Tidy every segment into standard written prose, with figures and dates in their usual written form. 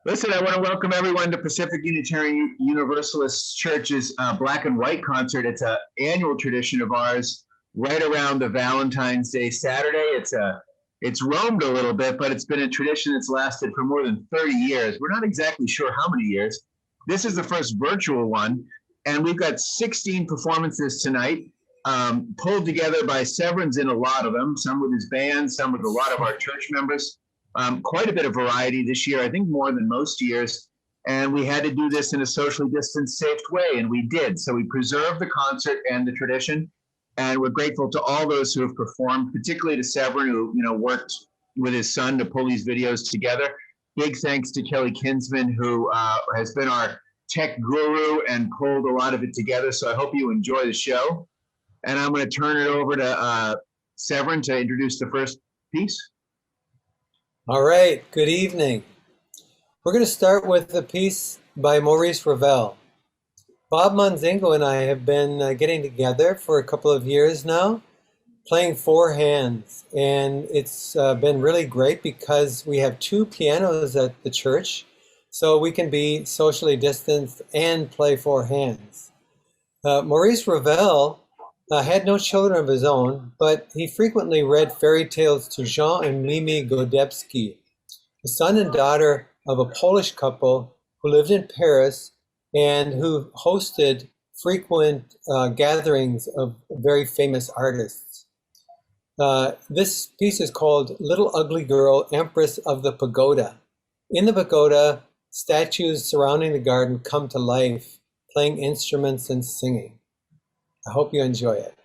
Listen, I want to welcome everyone to Pacific Unitarian Universalist Church's Black and White concert. It's an annual tradition of ours right around the Valentine's Day Saturday. It's roamed a little bit, but it's been a tradition that's lasted for more than 30 years. We're not exactly sure how many years. This is the first virtual one, and we've got 16 performances tonight, pulled together by Severan's in a lot of them, some with his band, some with a lot of our church members. Quite a bit of variety this year, I think more than most years. And we had to do this in a socially distanced, safe way, and we did. So we preserved the concert and the tradition. And we're grateful to all those who have performed, particularly to Severin, who worked with his son to pull these videos together. Big thanks to Kelly Kinsman, who has been our tech guru and pulled a lot of it together. So I hope you enjoy the show. And I'm going to turn it over to Severin to introduce the first piece. All right, good evening. We're going to start with a piece by Maurice Ravel. Bob Monzingo and I have been getting together for a couple of years now, playing four hands. And it's been really great because we have two pianos at the church, so we can be socially distanced and play four hands. Maurice Ravel had no children of his own, but he frequently read fairy tales to Jean and Mimi Godebski, the son and daughter of a Polish couple who lived in Paris and who hosted frequent gatherings of very famous artists. This piece is called Little Ugly Girl, Empress of the Pagoda. In the pagoda, statues surrounding the garden come to life, playing instruments and singing. I hope you enjoy it.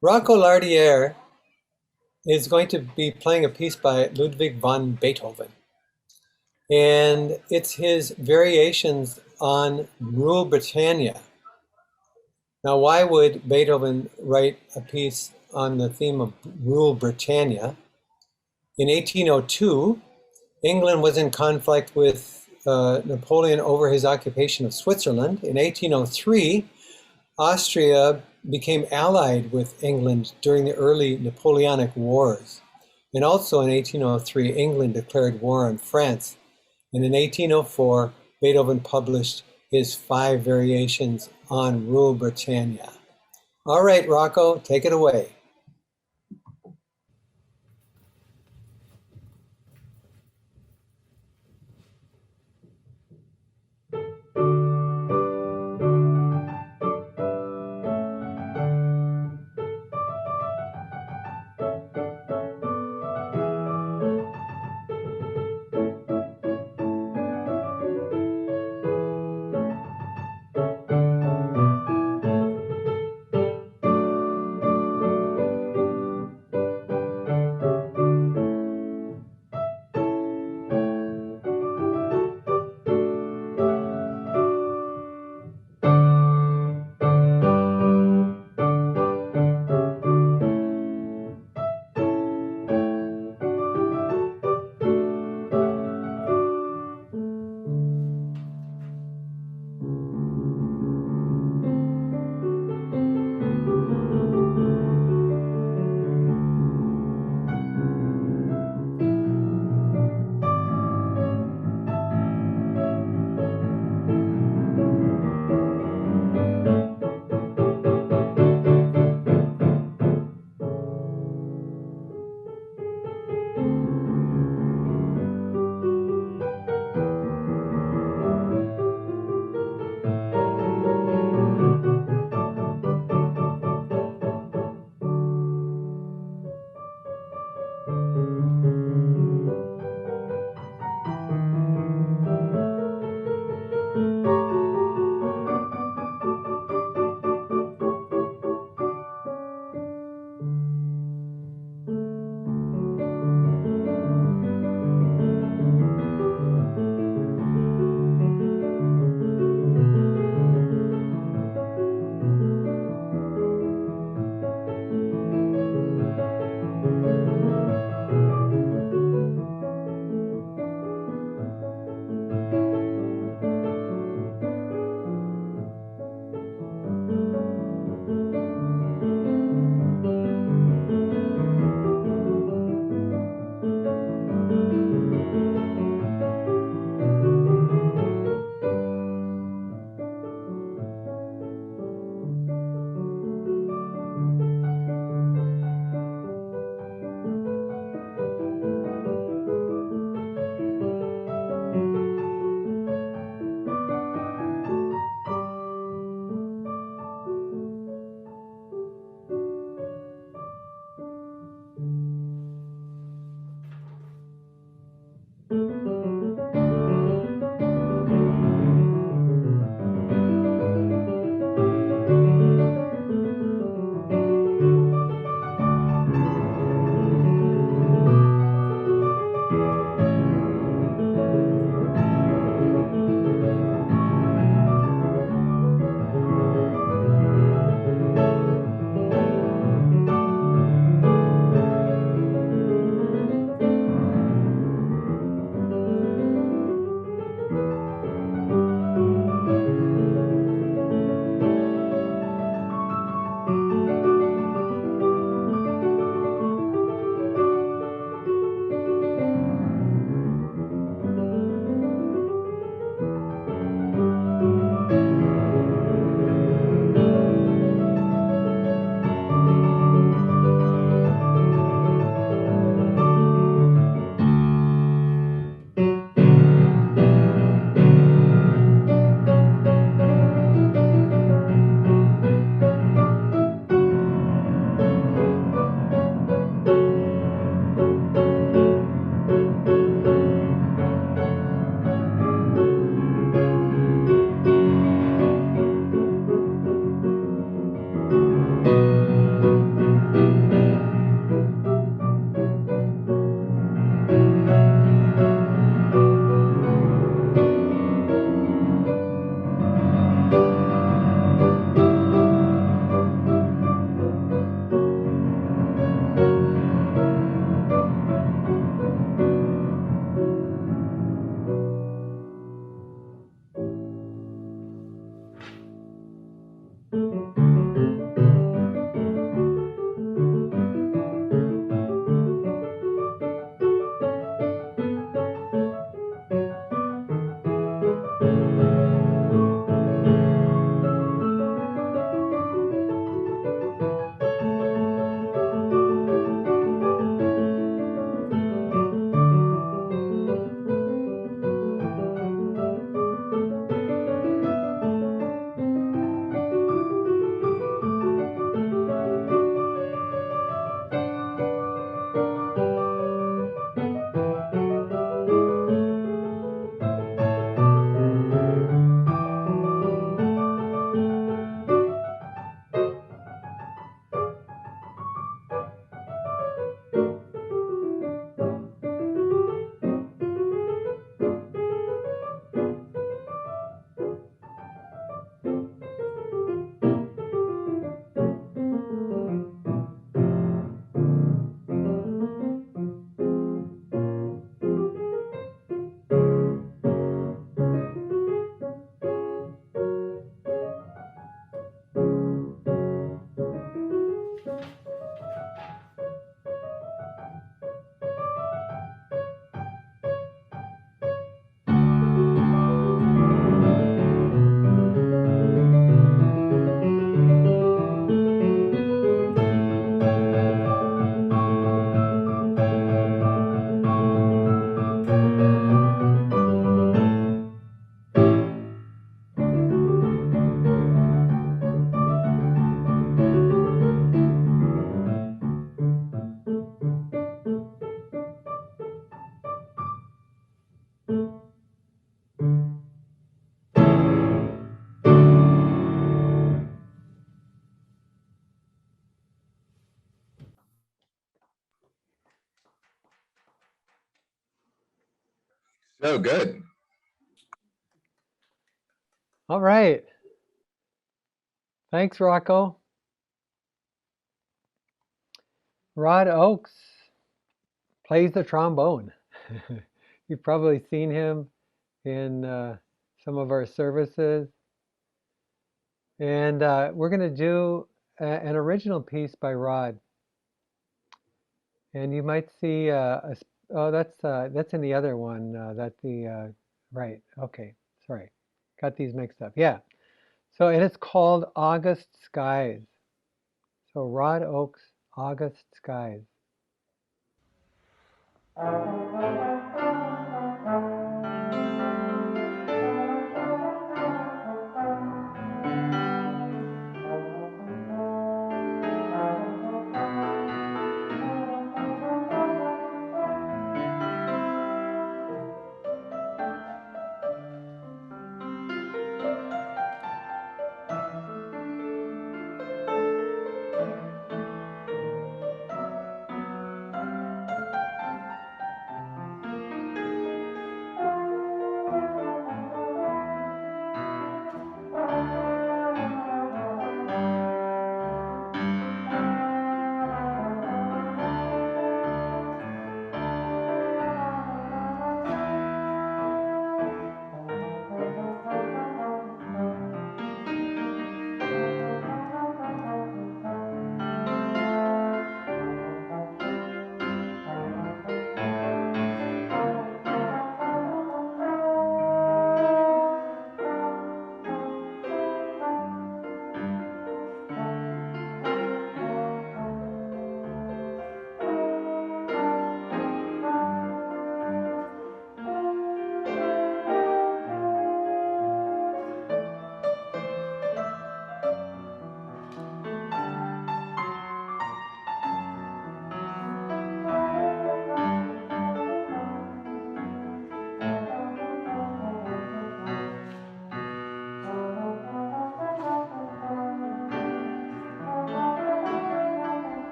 Rocco Lardiere is going to be playing a piece by Ludwig van Beethoven. And it's his variations on Rule Britannia. Now, why would Beethoven write a piece on the theme of Rule Britannia? In 1802, England was in conflict with Napoleon over his occupation of Switzerland. In 1803, Austria became allied with England during the early Napoleonic Wars. And also in 1803, England declared war on France. And in 1804, Beethoven published his 5 variations on Rule Britannia. All right, Rocco, take it away. So good. All right. Thanks, Rocco. Rod Oakes plays the trombone. You've probably seen him in some of our services. And we're going to do an original piece by Rod. And you might see, oh, that's in the other one. Right, okay, sorry. Got these mixed up. Yeah. So, and it's called August Skies. So Rod Oakes, August Skies.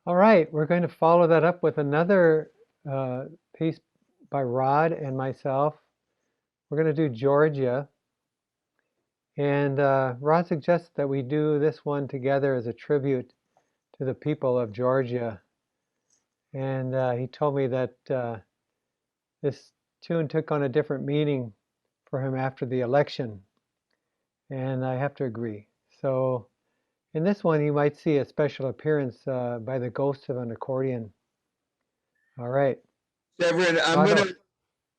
All right, we're going to follow that up with another piece by Rod and myself. We're going to do Georgia. And Rod suggests that we do this one together as a tribute to the people of Georgia. And he told me that this tune took on a different meaning for him after the election. And I have to agree. So in this one, you might see a special appearance by the ghost of an accordion. All right. Severin, I'm Rod going Oakes.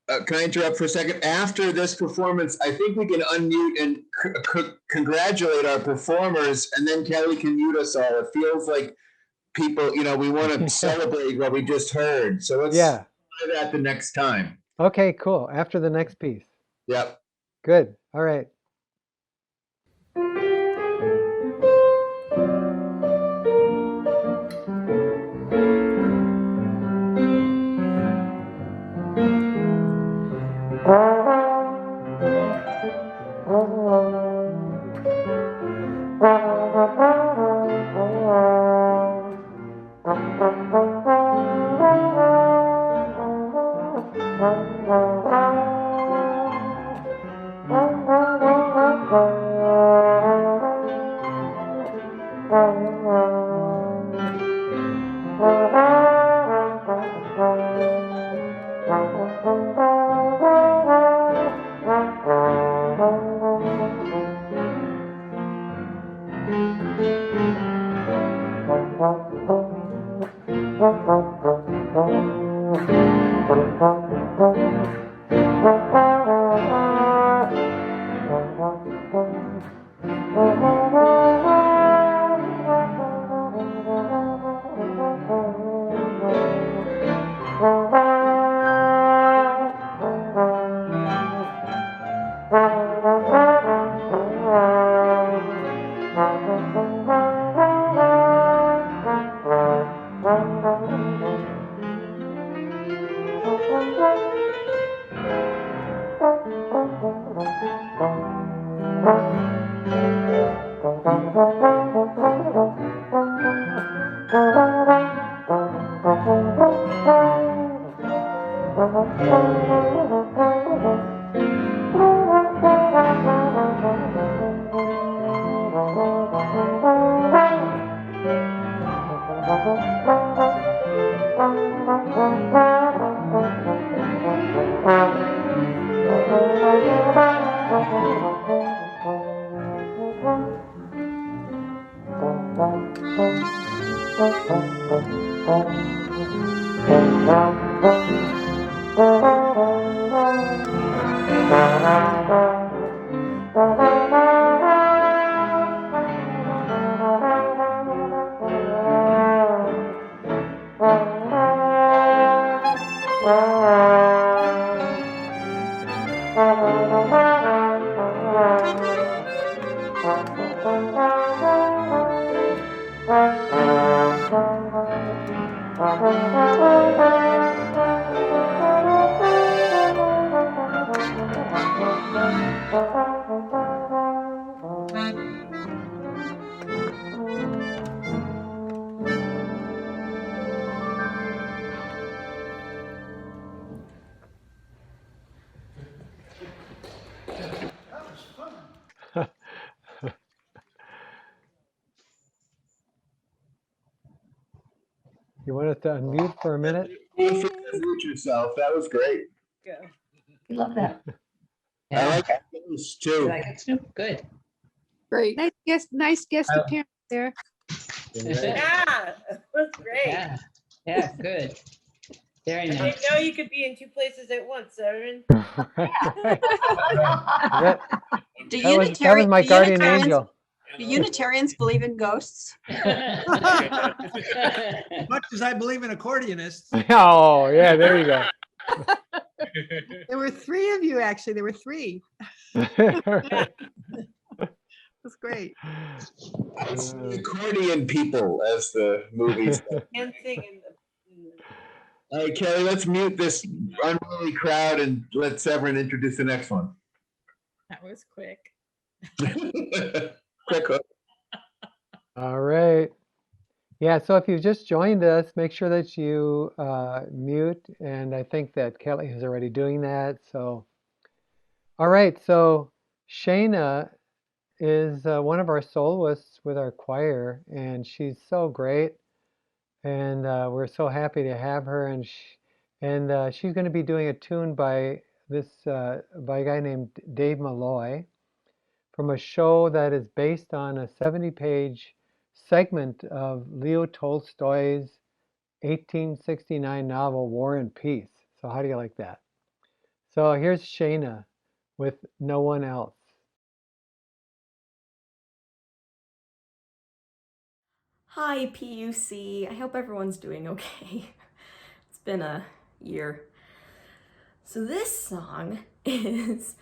to, can I interrupt for a second? After this performance, I think we can unmute and congratulate our performers, and then Kelly can mute us all. It feels like people, we want to celebrate what we just heard. So let's Yeah. try that the next time. Okay, cool. After the next piece. Yep. Good. All right. You want us to unmute for a minute? Mute yourself. That was great. Go. Love that. I Yeah. like those You too. like it too? Good. Great. Nice guest I- appearance there. Yeah, that's great. Yeah. Yeah, good. Very I nice. didn't know you could be in two places at once, Erin. That, Do that was my guardian angel. Do Unitarians believe in ghosts? As much as I believe in accordionists. Oh, yeah, there you go. There were three of you, actually. There were three. That's great. It's the accordion people, as the movie said. And sing in the. All right, Kelly, let's mute this unruly crowd and let Severin introduce the next one. That was quick. Quick hook. All right. Yeah, so if you've just joined us, make sure that you mute. And I think that Kelly is already doing that. So, all right. So Shayna is one of our soloists with our choir, and she's so great. And we're so happy to have her. And she's going to be doing a tune by by a guy named Dave Malloy from a show that is based on a 70-page segment of Leo Tolstoy's 1869 novel War and Peace. So how do you like that? So here's Shayna with No One Else. Hi, PUC. I hope everyone's doing okay. It's been a year. So this song is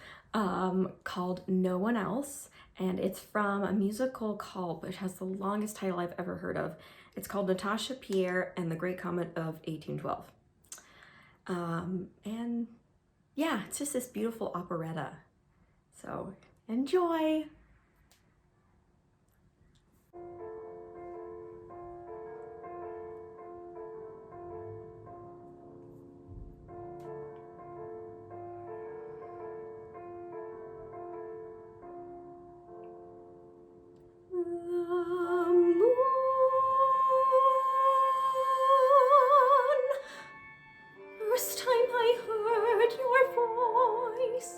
called No One Else, and it's from a musical called, which has the longest title I've ever heard of. It's called Natasha Pierre and the Great Comet of 1812. And yeah, it's just this beautiful operetta. So enjoy. First time I heard your voice,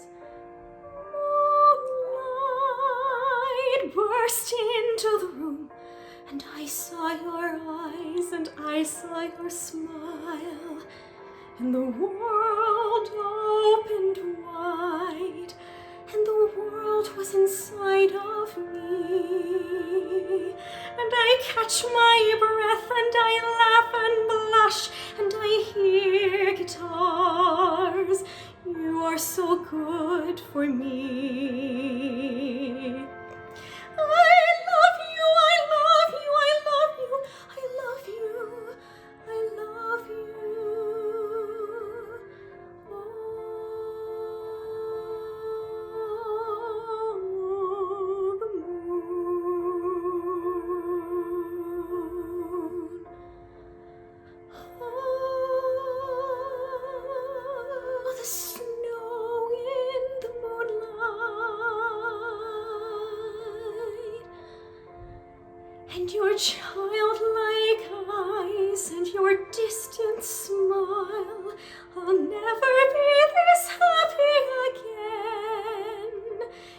moonlight burst into the room, and I saw your eyes, and I saw your smile, and the world opened wide, and the world was inside of me, and I catch my breath, and I laugh and blush, and I hear guitars. You are so good for me. I love you, I love you, I love you, I love you, I love you. Oh, the moon. Oh, the snow in the moonlight, and your childlike eyes, and your distant smile. I'll never be this happy again,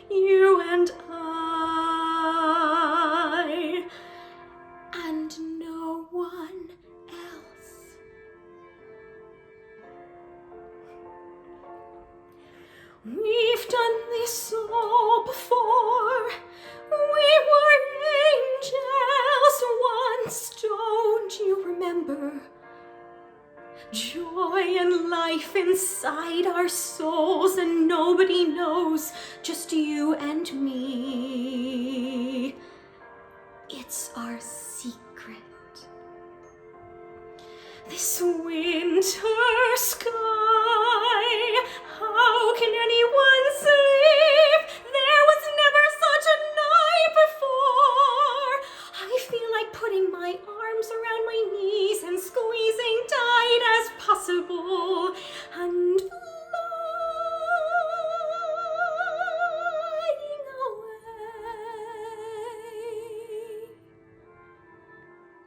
you and I, and no We've done this all before. We were angels once, don't you remember? Joy and life inside our souls, and nobody knows, just you and me. It's our secret. This winter sky, how can anyone sleep? There was never such a night before. I feel like putting my arms around my knees and squeezing tight as possible and flying away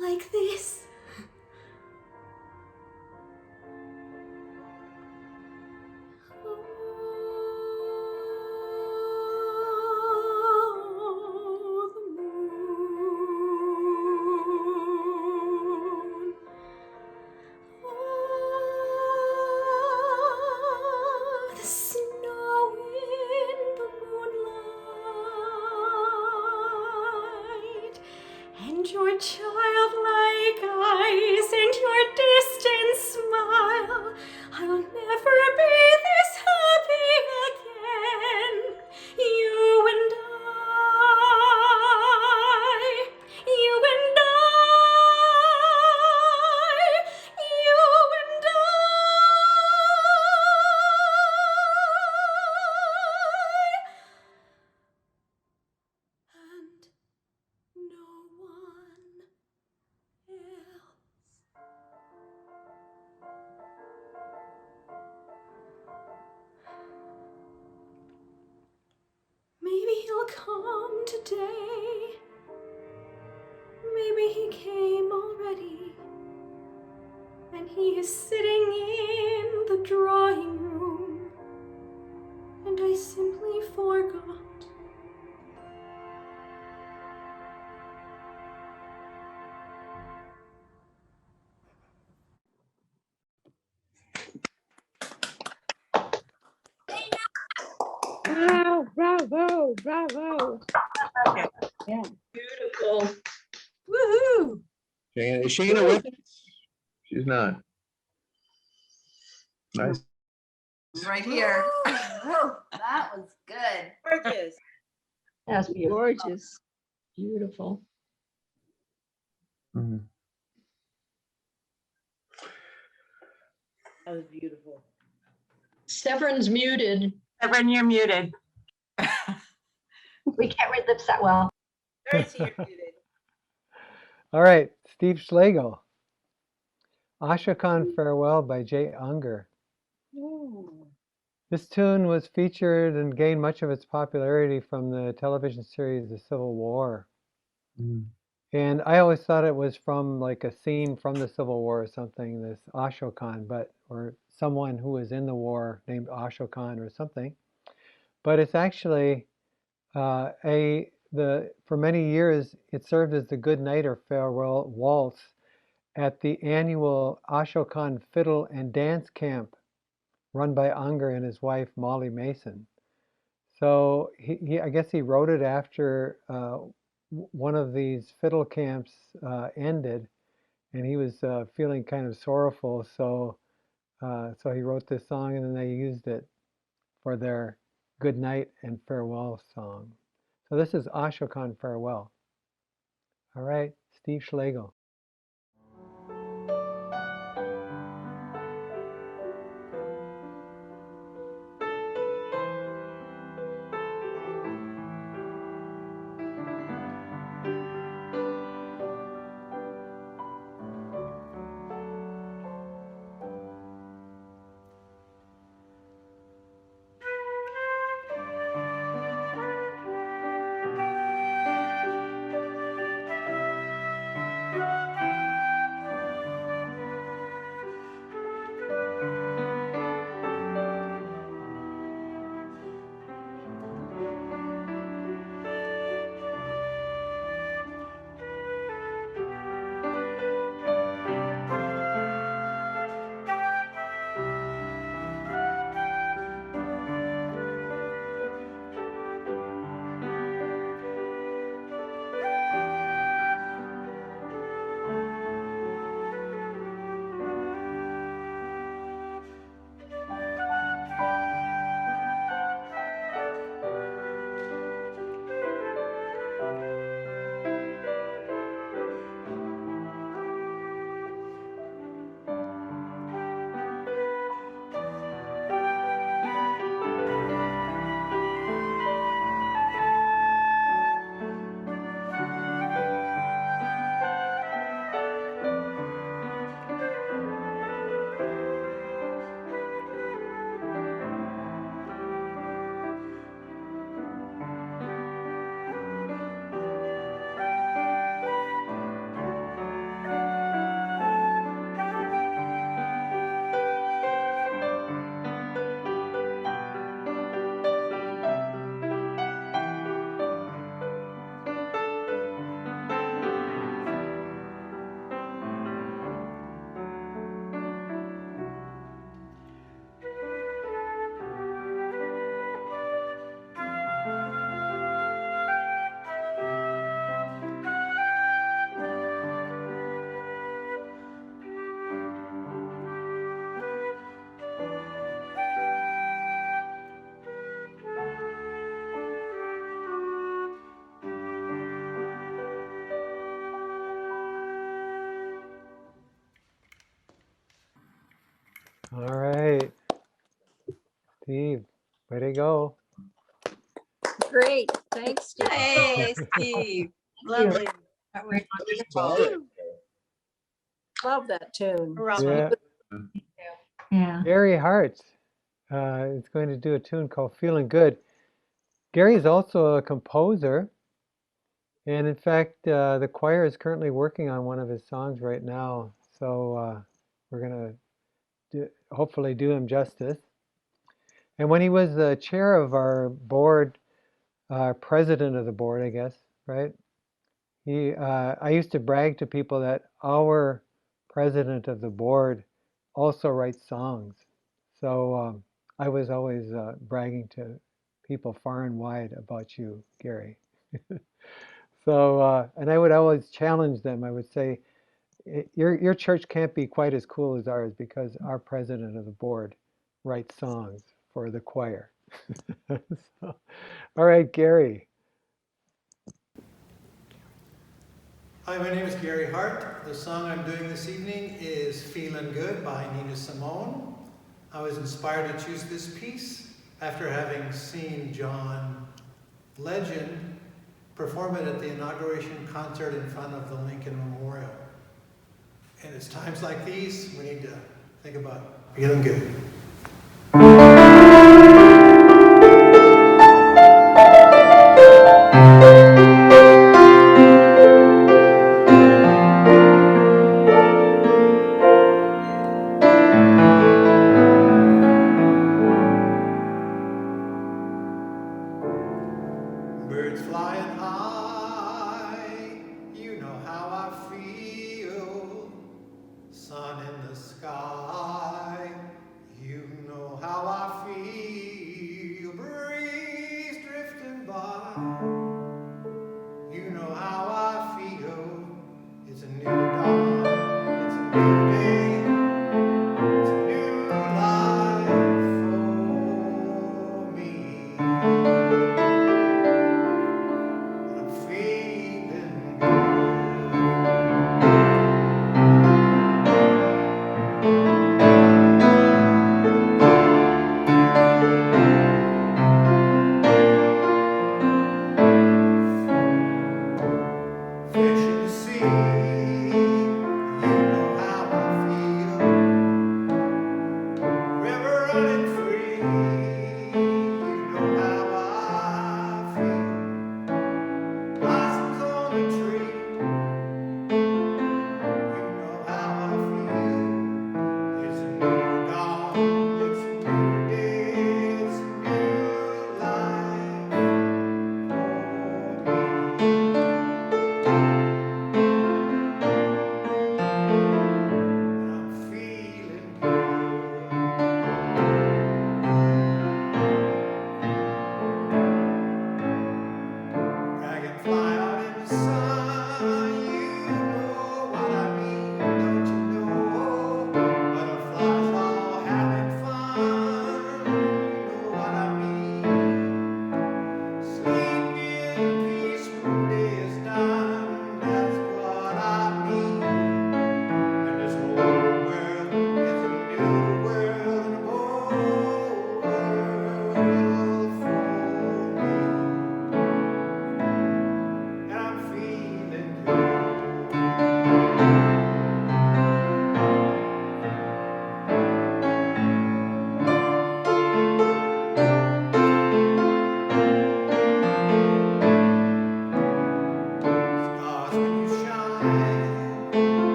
like this. The snow in the moonlight, and your childlike eyes and your distant smile. I'll never be this happy again. You and I, you and I, you and and no one else. Maybe he'll come today. Maybe he came already, and he is sitting in the drawing room, and I simply forgot. Wow, bravo, bravo. Yeah. Beautiful. Woohoo! Shana, is Shana with us? She's not. Nice. Right here. That was good. Gorgeous. That's beautiful. Gorgeous. Beautiful. Mhm. That was beautiful. Severin's muted. Severin, you're muted. We can't read lips that well. Darcy, you're muted. All right, Steve Schlegel. Ashokan Farewell by Jay Unger. This tune was featured and gained much of its popularity from the television series The Civil War. Mm. And I always thought it was from like a scene from the Civil War or something, this Ashokan, or someone who was in the war named Ashokan or something. But it's actually for many years, it served as the good night or farewell waltz at the annual Ashokan Fiddle and Dance Camp run by Unger and his wife Molly Mason. So I guess he wrote it after one of these fiddle camps ended, and he was feeling kind of sorrowful. So he wrote this song, and then they used it for their good night and farewell song. So this is Ashokan Farewell. All right, Steve Schlegel. All right. Steve, way to go. Great. Thanks, Steve. Hey, Steve. Lovely. That was wonderful. Love that tune. Yeah. Yeah. Gary Hart is going to do a tune called Feeling Good. Gary is also a composer. And in fact, the choir is currently working on one of his songs right now. So we're going to hopefully do him justice. And when he was the chair of our board, president of the board, I guess, right? I used to brag to people that our president of the board also writes songs. So I was always bragging to people far and wide about you, Gary. So, and I would always challenge them. I would say, your church can't be quite as cool as ours because our president of the board writes songs for the choir. So, all right, Gary. Hi, my name is Gary Hart. The song I'm doing this evening is Feeling Good by Nina Simone. I was inspired to choose this piece after having seen John Legend perform it at the inauguration concert in front of the Lincoln Memorial. And it's times like these we need to think about feeling good. Birds flying high, you know how I feel. Sun in the sky, you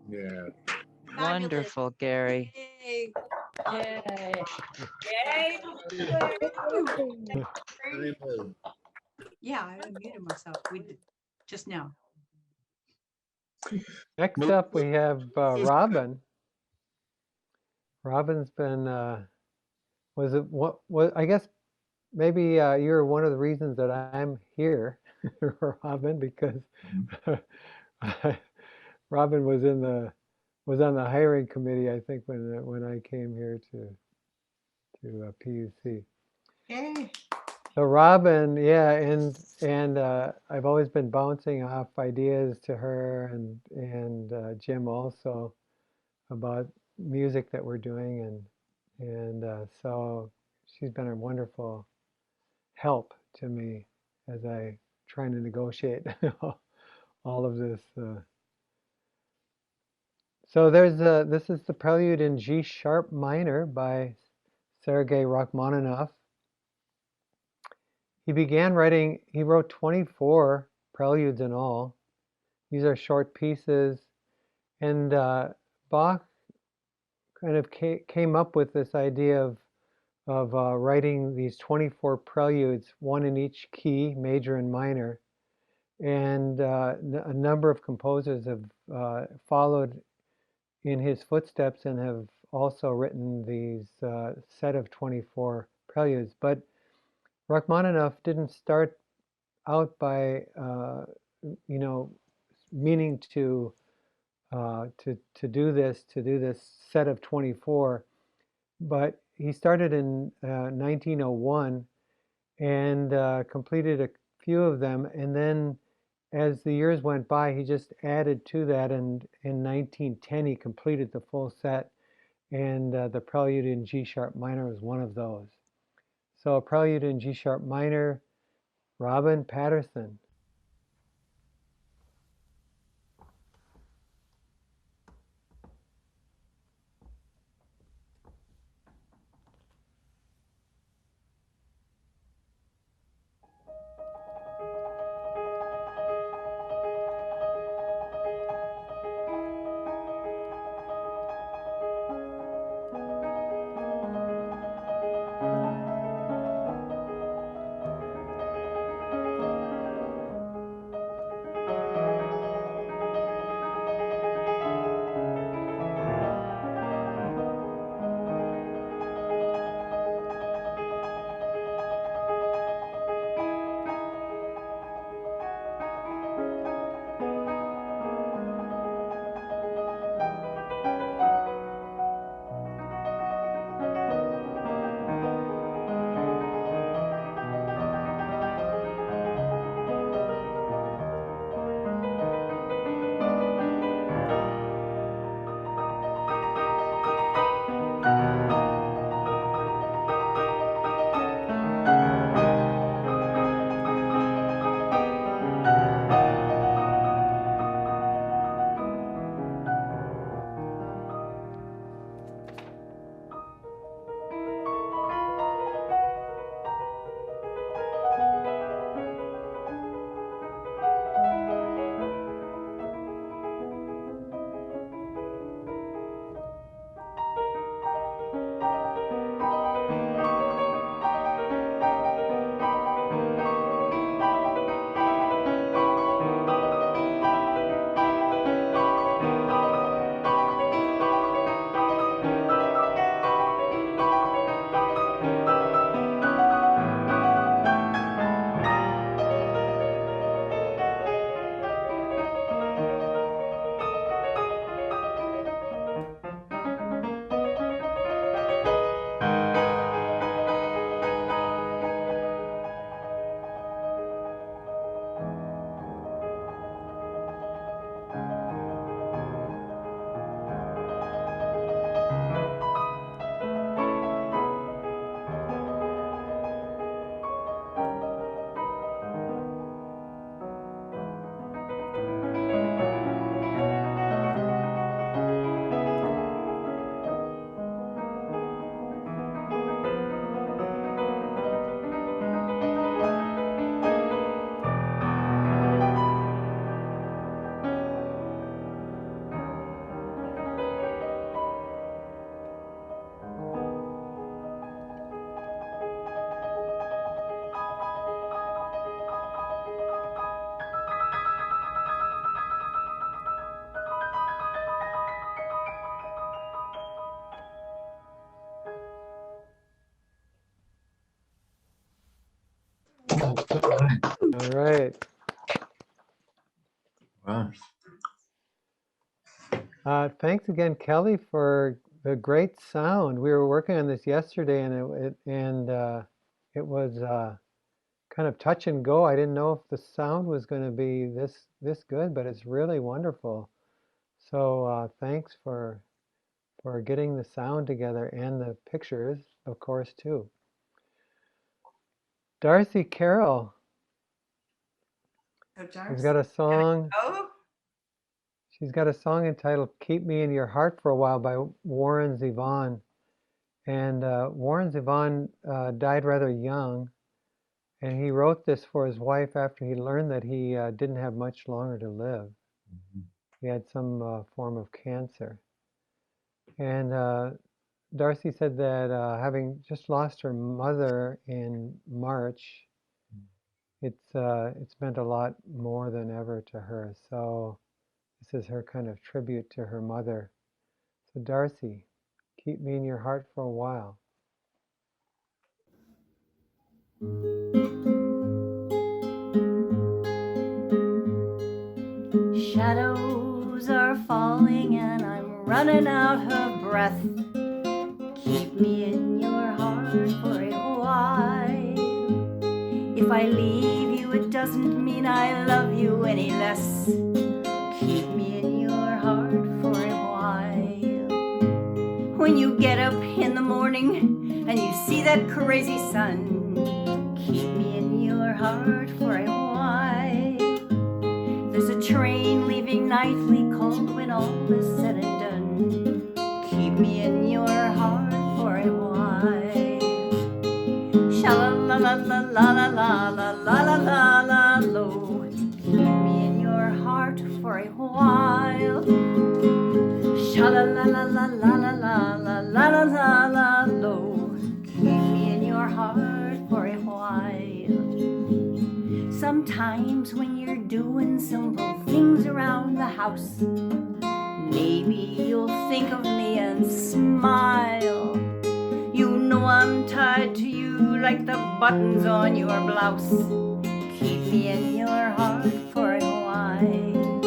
Yeah. Wonderful, Gary. Yay. Yay. Yay. Yeah, I unmuted myself. We did just now. Next up, we have Robin. Robin's been, was it what I guess maybe you're one of the reasons that I'm here, Robin, because Robin was on the hiring committee, I think, when I came here to PUC. Yay. So Robin, yeah, and I've always been bouncing off ideas to her and Jim also about music that we're doing, and so she's been a wonderful help to me as I trying to negotiate all of this. So this is the Prelude in G sharp minor by Sergei Rachmaninoff. He wrote 24 preludes in all. These are short pieces, and Bach kind of came up with this idea of writing these 24 preludes, one in each key, major and minor. And a number of composers have followed in his footsteps and have also written these set of 24 preludes. But Rachmaninoff didn't start out by meaning to do this set of 24, but he started in 1901 and completed a few of them, and then as the years went by, he just added to that, and in 1910 he completed the full set, and the Prelude in G sharp minor was one of those. So a Prelude in G sharp minor, Robin Patterson. All right. Wow. Thanks again, Kelly, for the great sound. We were working on this yesterday, and it was kind of touch and go. I didn't know if the sound was going to be this good, but it's really wonderful. So thanks for getting the sound together and the pictures, of course, too. Darcy Carroll So has Darcy, got a song. oh, She's got a song entitled "Keep Me in Your Heart for a While" by Warren Zevon. And Warren Zevon died rather young, and he wrote this for his wife after he learned that he didn't have much longer to live. He had some form of cancer. And Darcy said that having just lost her mother in March, it's meant a lot more than ever to her. So this is her kind of tribute to her mother. So Darcy, keep me in your heart for a while. Shadows are falling and I'm running out of breath. Keep me in your heart for a while. If I leave you, it doesn't mean I love you any less. Keep me in your heart for a while. When you get up in the morning and you see that crazy sun, keep me in your heart for a while. There's a train leaving nightly called when all is said and done. Keep me in your heart for a while. Sha-la-la-la-la-la-la-la-la-la-la-lo. Keep me in your heart for a while. Sha-la-la-la-la-la-la-la-la-la-lo. Keep me in your heart for a while. Sometimes when you're doing simple things around the house, maybe you'll think of me and smile. You know I'm tied to you like the buttons on your blouse. Keep me in your heart for a while.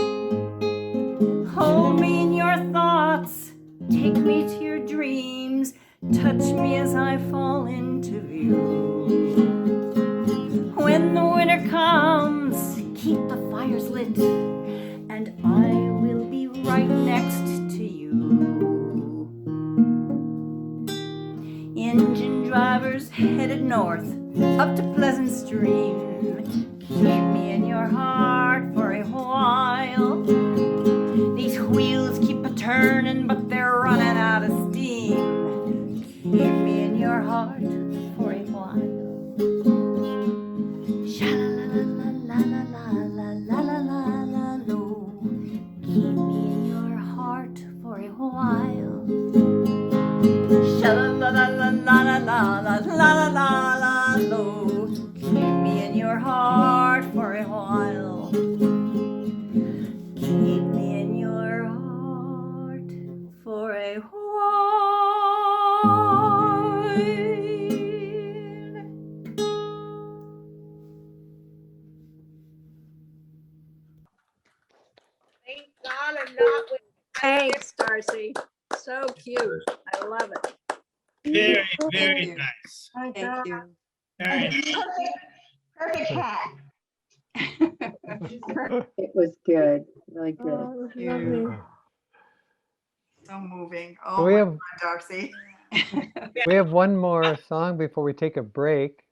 Hold me in your thoughts, take me to your dreams, touch me as I fall into view. When the winter comes, keep the fires lit, and I will be right next to you. Engine drivers headed north, up to Pleasant Stream. Keep me in your heart for a while. These wheels keep a-turning, but they're running out of steam. Keep me in your heart for a while. Sha-la-la-la-la-la-la-la-la-la-la-lo. Keep me in your heart for a while. Sha-la-la-la-la-la-la-la-la-la-lo. Keep me in your heart for a while. Keep me in your heart for a while. Thanks, Darcy. So cute. I love it. Very, thank very you. nice. Thank you. Very nice. Perfect hat. It was good, really good. Oh, Thank you. So moving. So Oh we my have God, Darcy. we have one more song before we take a break,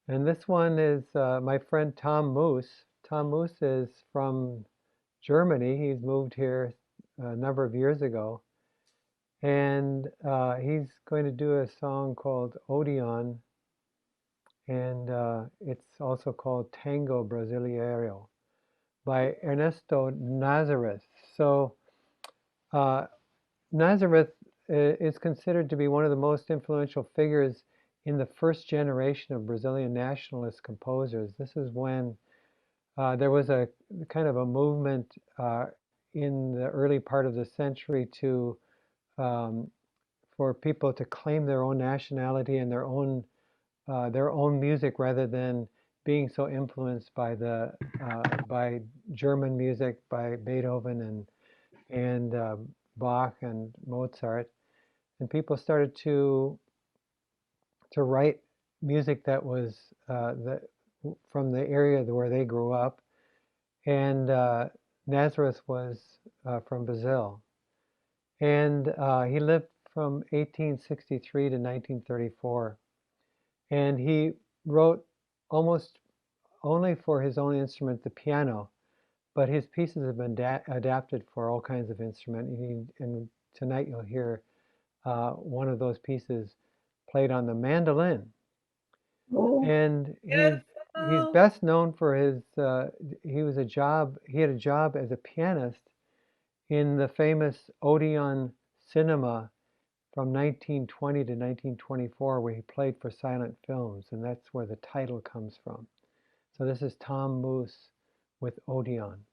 and this one is my friend Tom Moose. Tom Moose is from Germany. He's moved here a number of years ago, and he's going to do a song called Odeon, and it's also called Tango Brasileiro by Ernesto Nazareth. So Nazareth is considered to be one of the most influential figures in the first generation of Brazilian nationalist composers. This is when there was a kind of a movement in the early part of the century to for people to claim their own nationality and their own their own music rather than being so influenced by by German music, by Beethoven and Bach and Mozart, and people started to write music that was from the area where they grew up. And Nazareth was from Brazil. And he lived from 1863 to 1934. And he wrote almost only for his own instrument, the piano, but his pieces have been adapted for all kinds of instruments. And tonight you'll hear one of those pieces played on the mandolin. And he's best known for his he had a job as a pianist in the famous Odeon Cinema from 1920 to 1924, where he played for silent films, and that's where the title comes from. So this is Tom Moose with Odeon.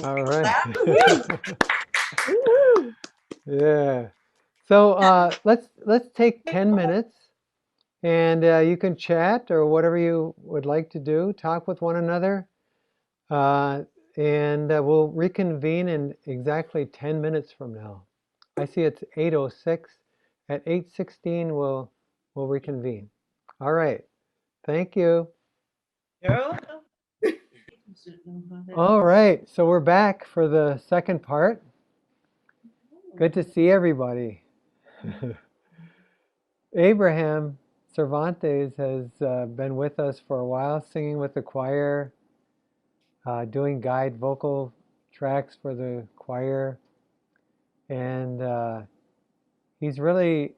All right. Yeah. So let's take 10 minutes, and you can chat or whatever you would like to do. Talk with one another, and we'll reconvene in exactly 10 minutes from now. I see it's 8:06. At 8:16, we'll reconvene. All right. Thank you. All right. So we're back for the second part. Good to see everybody. Abraham Cervantes has been with us for a while, singing with the choir, doing guide vocal tracks for the choir, and he's really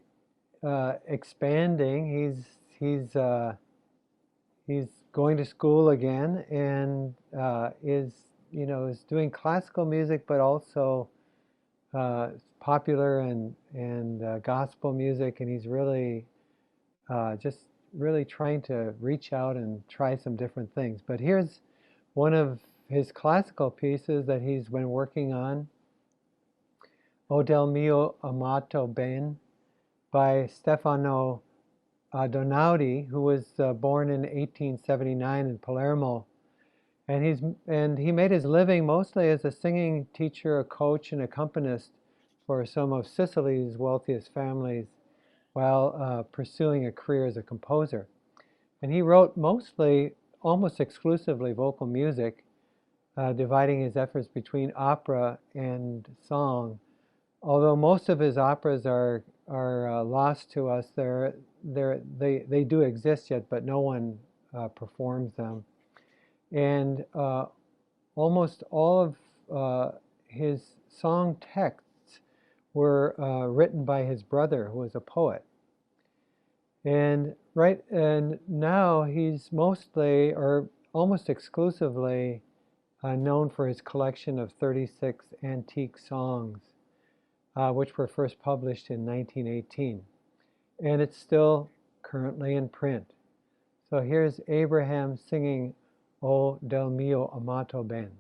expanding. He's going to school again and is doing classical music, but also popular and gospel music, and he's really just really trying to reach out and try some different things. But here's one of his classical pieces that he's been working on, O del mio amato ben, by Stefano Donaudi, who was born in 1879 in Palermo. And he made his living mostly as a singing teacher, a coach, and accompanist for some of Sicily's wealthiest families while pursuing a career as a composer. And he wrote mostly, almost exclusively, vocal music, dividing his efforts between opera and song. Although most of his operas are lost to us, they do exist yet, but no one performs them. And almost all of his song texts were written by his brother, who was a poet. And now he's mostly, or almost exclusively, known for his collection of 36 antique songs, which were first published in 1918. And it's still currently in print. So here's Abraham singing O del mio amato ben.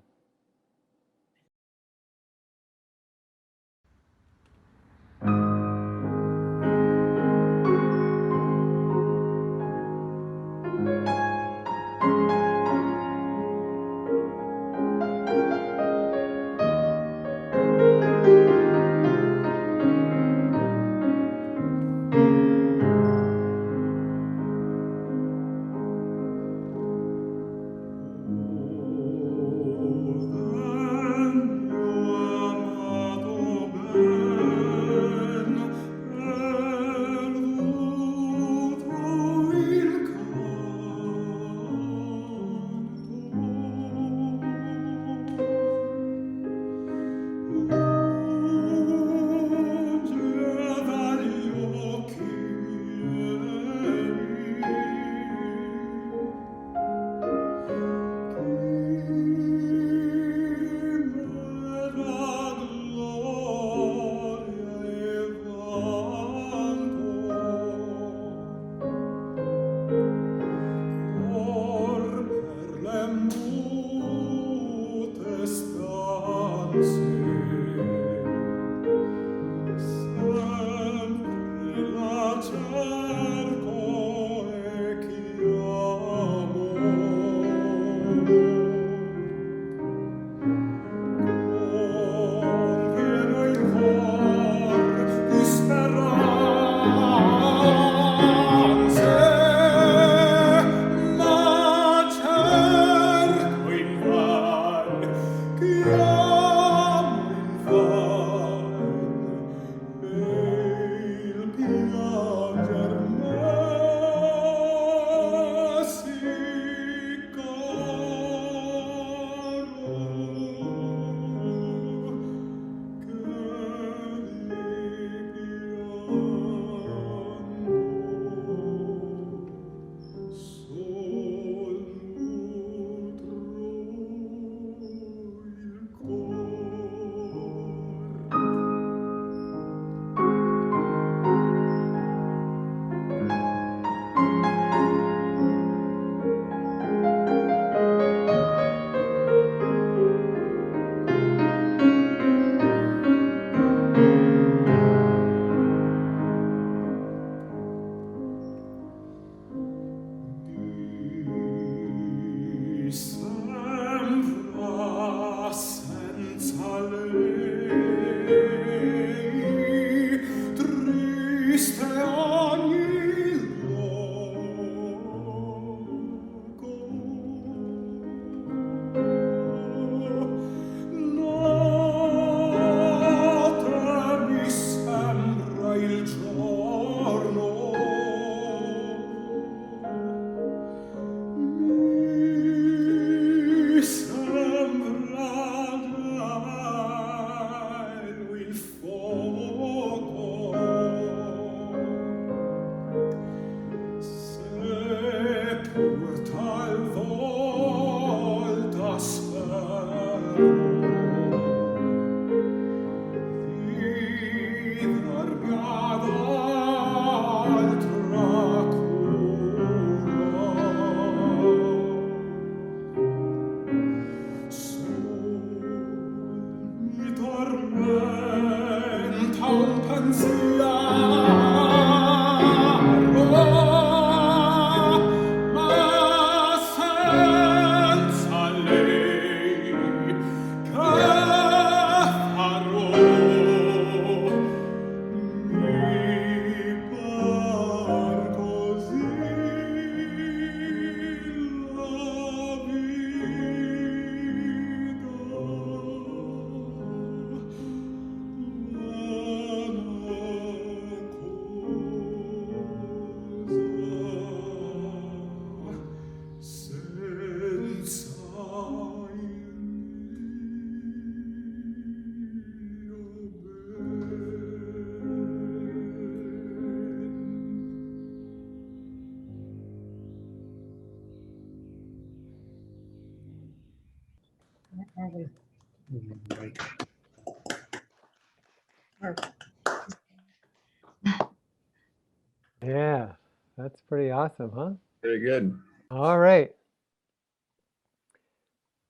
Yeah, that's pretty awesome, huh? Very good. All right.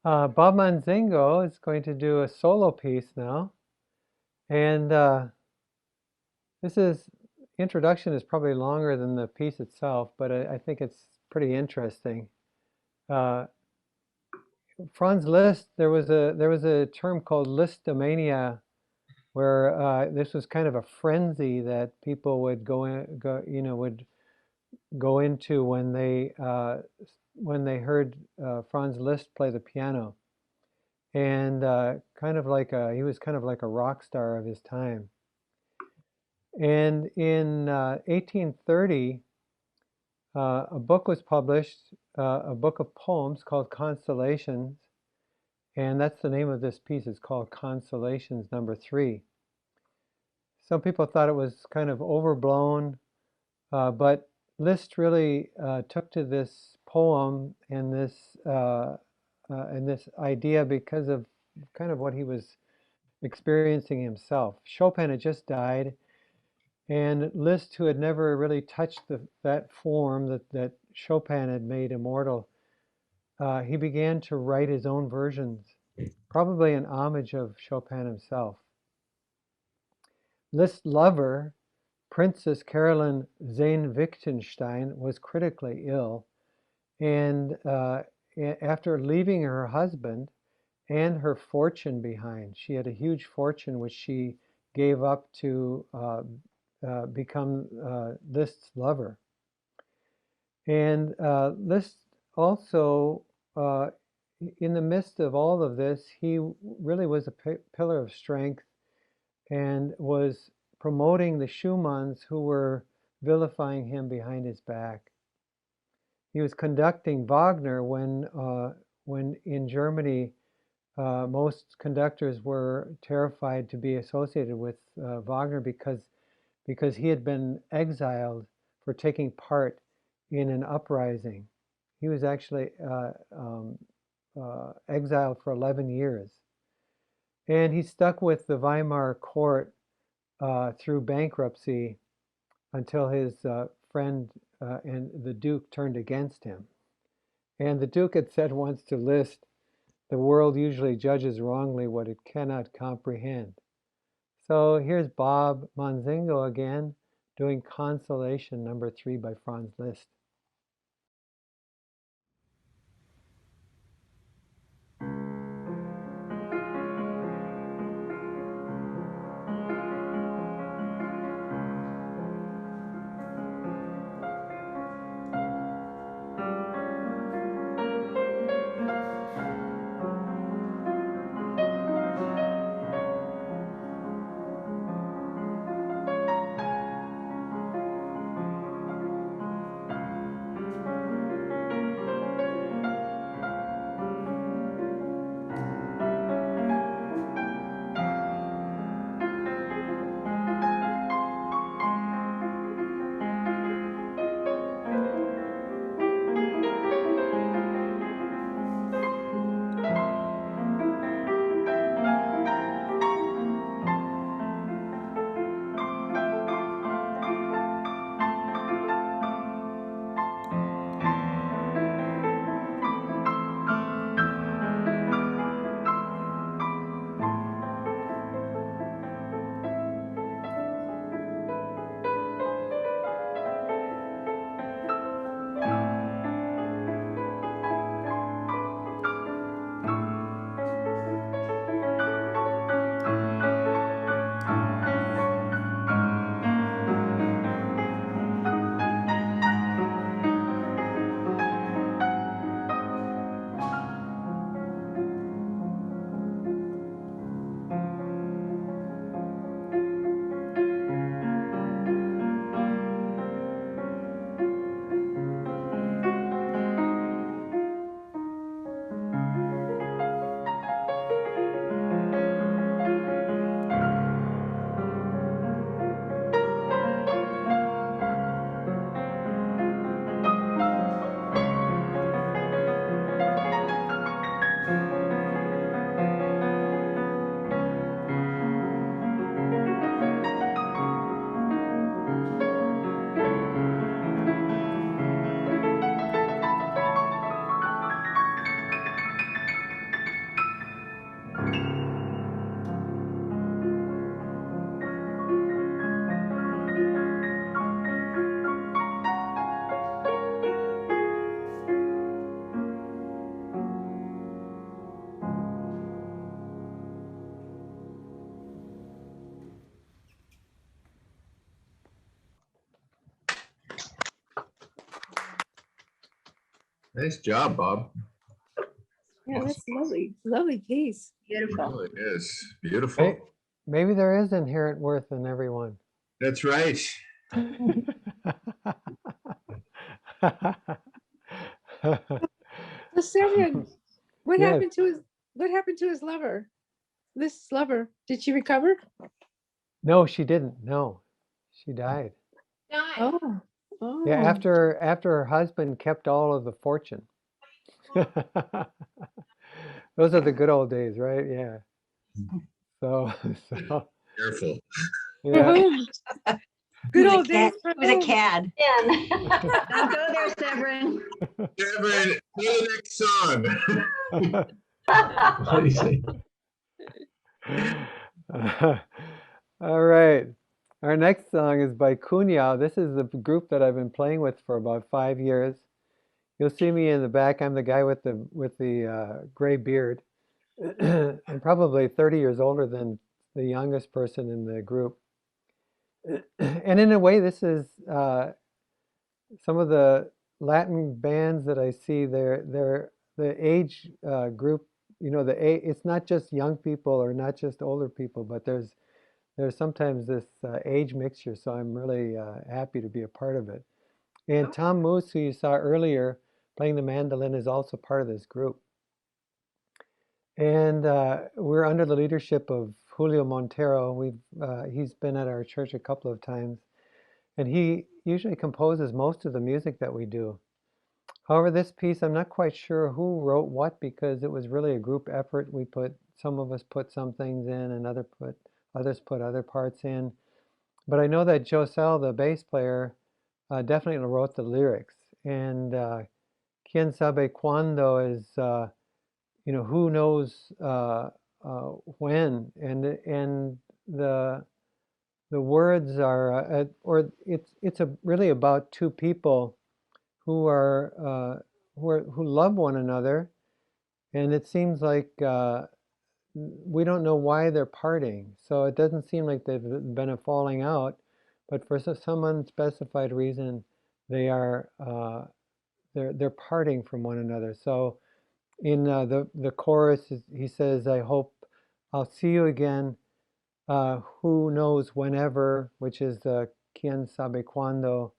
Bob Manzingo is going to do a solo piece now. And this introduction is probably longer than the piece itself, but I think it's pretty interesting. Franz Liszt, there was a term called Listomania, where this was kind of a frenzy that people would would go into when they heard Franz Liszt play the piano, and he was kind of like a rock star of his time. And in 1830, a book was published, a book of poems called Consolations, and that's the name of this piece. It's called Consolations number 3. Some people thought it was kind of overblown, but Liszt really took to this poem and this idea because of kind of what he was experiencing himself. Chopin had just died, and Liszt, who had never really touched that form that Chopin had made immortal, he began to write his own versions, probably in homage of Chopin himself. Liszt's lover, Princess Caroline Zane-Wittgenstein, was critically ill, and after leaving her husband and her fortune behind, she had a huge fortune which she gave up to become Liszt's lover. And Liszt also, in the midst of all of this, he really was a pillar of strength and was promoting the Schumanns who were vilifying him behind his back. He was conducting Wagner when in Germany most conductors were terrified to be associated with Wagner because he had been exiled for taking part in an uprising. He was actually exiled for 11 years. And he stuck with the Weimar court through bankruptcy until his friend and the Duke turned against him. And the Duke had said once to Liszt, "The world usually judges wrongly what it cannot comprehend." So here's Bob Manzingo again doing Consolation number 3 by Franz Liszt. Nice job, Bob. Yeah, that's lovely. Lovely piece. Beautiful. It is beautiful. Maybe there is inherent worth in everyone. That's right. So Severin, what Yes. happened to his lover? This lover, did she recover? No, she didn't. No, she died. Oh. Oh. Yeah, after her husband kept all of the fortune. Those are the good old days, right? Yeah. So Careful. For yeah. whom? Good old days for With a whom? cad. Don't go there, Severin. Kevin, play the next song. What do you say? All right. Our next song is by Cunha. This is the group that I've been playing with for about 5 years. You'll see me in the back. I'm the guy with the gray beard. I'm probably 30 years older than the youngest person in the group. And in a way, this is some of the Latin bands that I see. They're the age group. You know, it's not just young people or not just older people, but there's sometimes this age mixture. So I'm really happy to be a part of it. And Tom Moose, who you saw earlier playing the mandolin, is also part of this group. And we're under the leadership of Julio Montero. He's been at our church a couple of times, and he usually composes most of the music that we do. However, this piece, I'm not quite sure who wrote what, because it was really a group effort. Some of us put some things in, and others put other parts in. But I know that Josel, the bass player, definitely wrote the lyrics. And Quien sabe cuando is, who knows when. And the words are, it's really about two people who love one another, and it seems like we don't know why they're parting. So it doesn't seem like they've been a falling out, but for some unspecified reason, they're parting from one another. So in the chorus, he says, "I hope I'll see you again. Who knows whenever," which is the "Quien sabe cuando,"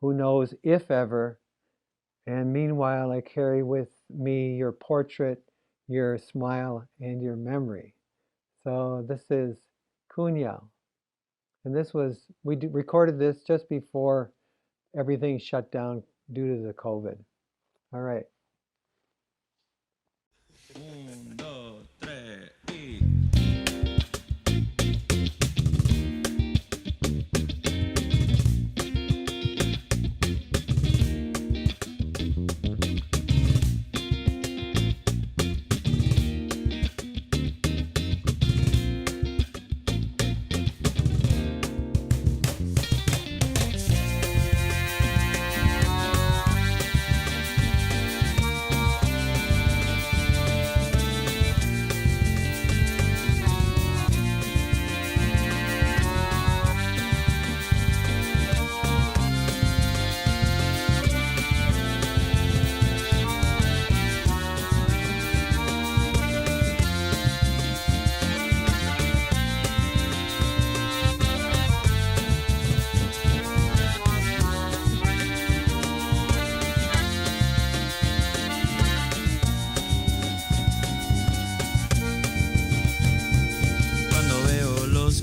who knows if ever. And meanwhile, I carry with me your portrait, your smile, and your memory. So this is Cunha. And we recorded this just before everything shut down due to the COVID. All right. 1, 2, 3 y...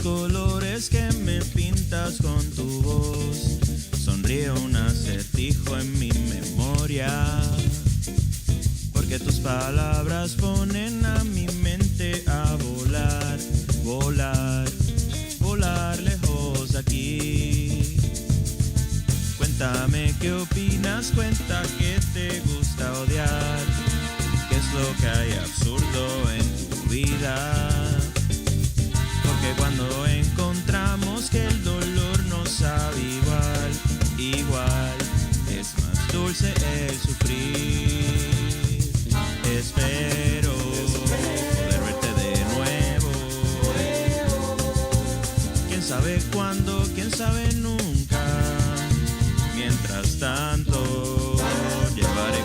Colores que me pintas con tu voz, sonríe un acertijo en mi memoria, porque tus palabras ponen a mi mente a volar, volar, volar lejos de aquí. Cuéntame qué opinas, cuenta que te gusta odiar, qué es lo que hay absurdo en tu vida. Porque cuando encontramos que el dolor no sabe igual, igual, es más dulce el sufrir. Espero poder verte de nuevo. Quién sabe cuándo, quién sabe nunca. Mientras tanto, llevaré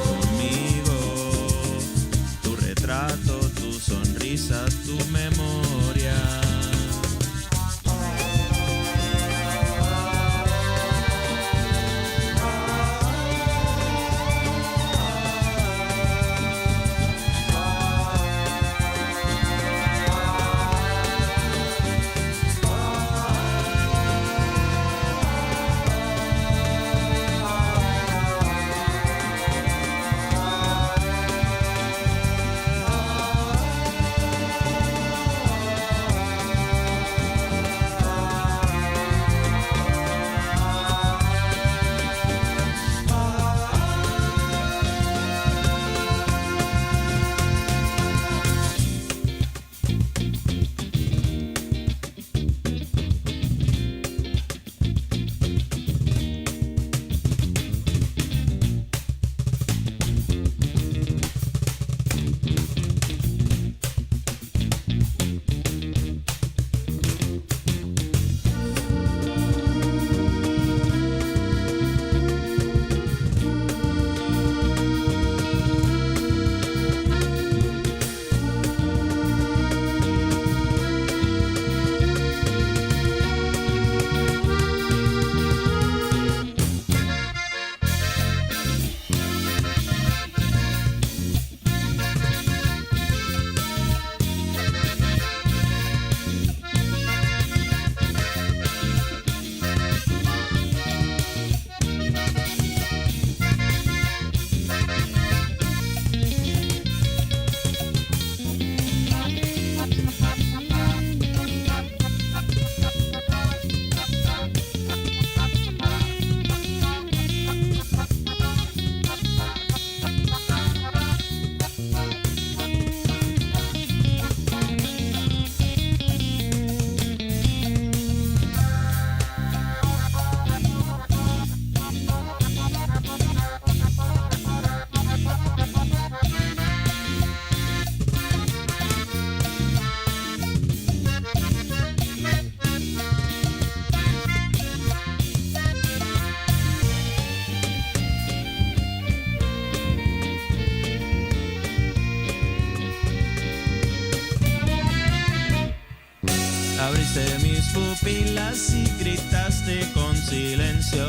filas y gritaste con silencio.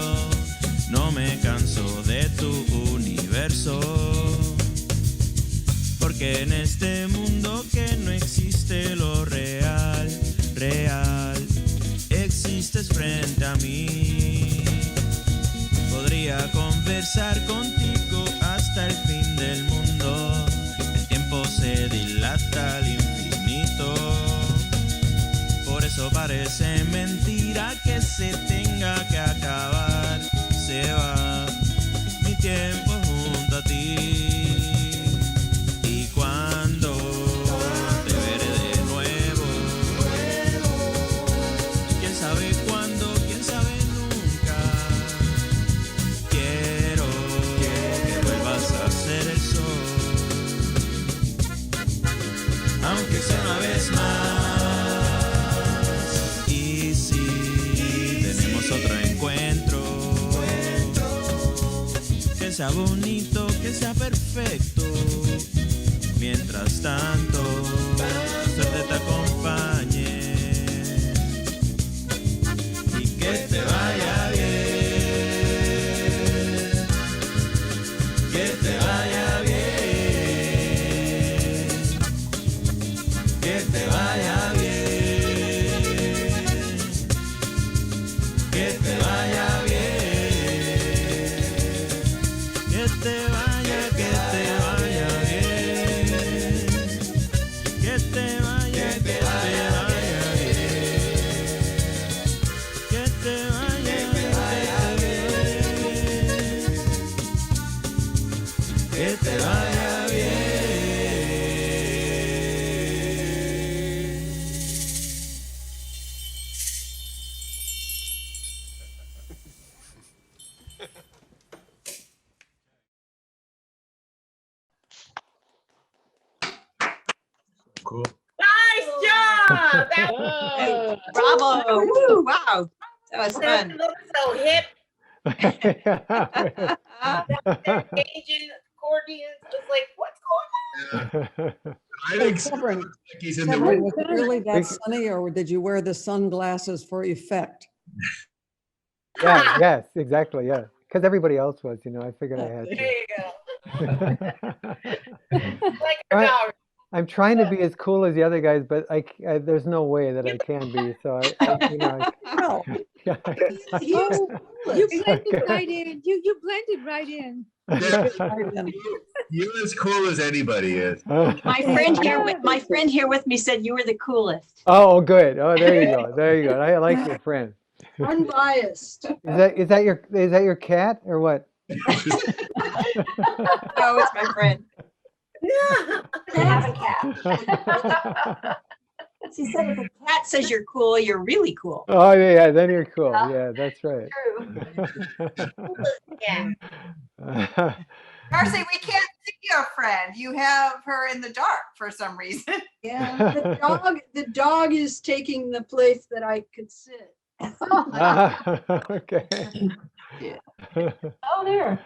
No me canso de tu universo. Porque en este mundo que no existe lo real, real, existes frente a mí. Podría conversar contigo hasta el fin del mundo. El tiempo se dilata al infinito. Por eso parece mentira que se tenga que acabar. Se va mi tiempo junto a ti. Y cuando te veré de nuevo, quién sabe cuándo, quién sabe nunca. Quiero que vuelvas a ser el sol, aunque sea una vez más. Y si tenemos otro encuentro, que sea bonito, que sea perfecto. Mientras tanto, suerte te acompañe y que te vaya bien, que te vaya bien, que te vaya bien, que te vaya bien, que te vaya, que te vaya bien, que te vaya, que te vaya bien, que te vaya, que te vaya bien. Cool. Nice job. That Oh. Bravo. Woo, wow. That was that fun. looks so hip. Cajun accordions. I was like, what's going on? I think Severin, like he's in the Severin, room. was it really that sunny, or did you wear the sunglasses for effect? Yeah, yes, exactly, yeah. Because everybody else was, I figured I had There you go. to. Like a Right. dog. I'm trying to be as cool as the other guys, but there's no way that I can be. So No. yeah, You blended right in. You blended right in. Yeah, you're as cool as anybody is. My friend here with me said you were the coolest. Oh, good. Oh, there you go. There you go. I like your friend. Unbiased. Is that your cat or what? Oh, it's my friend. I have a cat. She said if a cat says you're cool, you're really cool. Oh, yeah, then you're cool. Yeah, that's right. Yeah. Darcy, we can't see your friend. You have her in the dark for some reason. Yeah, the dog is taking the place that I could sit. Okay. Oh, there.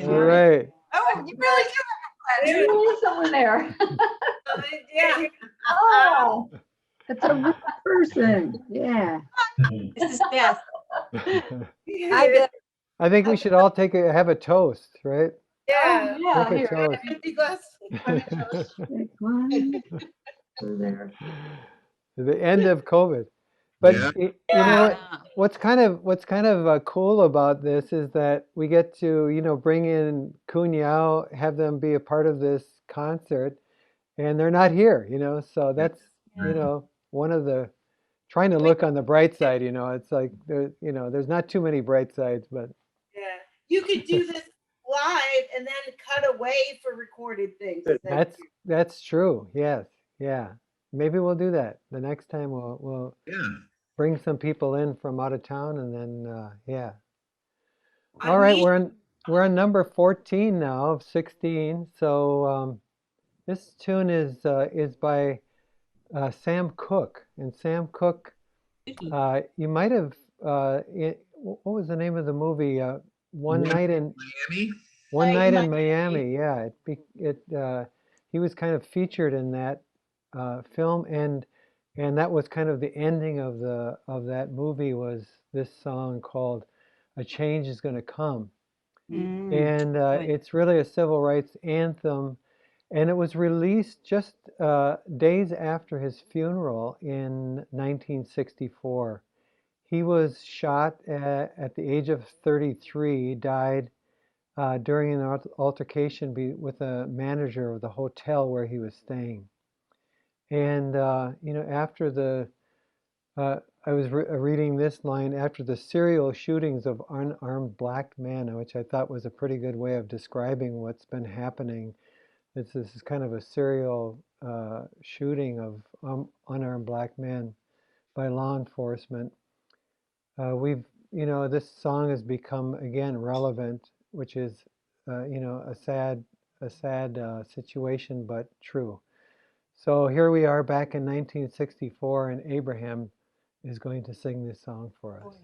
All right. Oh, you really do have a There friend. is someone there. Yeah. Oh, it's a real person. Yeah. This is Beth. I think we should all have a toast, right? Yeah. Yeah, Take a here. toast. Empty glass. Take one. Over there. The end of COVID. But Yeah. you know what's kind of cool about this is that we get to bring in Kunyao, have them be a part of this concert, and they're not here, so that's one of the trying to look on the bright side. It's like there's not too many bright sides, but Yeah. You could do this live and then cut away for recorded things. that's true. Yes, yeah. Maybe we'll do that the next time. We'll bring some people in from out of town, and then yeah. All right, we're on number 14 now of 16. So this tune is by Sam Cooke, and Sam Cooke. You might have. What was the name of the movie? One Night in Miami. One Night in Miami. Yeah, he was kind of featured in that film, and And that was kind of the ending of that movie, was this song called "A Change Is Gonna Come." And it's really a civil rights anthem, and it was released just days after his funeral in 1964. He was shot at the age of 33, died during an altercation with a manager of the hotel where he was staying. And after I was reading this line, after the serial shootings of unarmed black men, which I thought was a pretty good way of describing what's been happening. This is kind of a serial shooting of unarmed black men by law enforcement. This song has become again relevant, which is, a sad situation, but true. So here we are back in 1964, and Abraham is going to sing this song for us.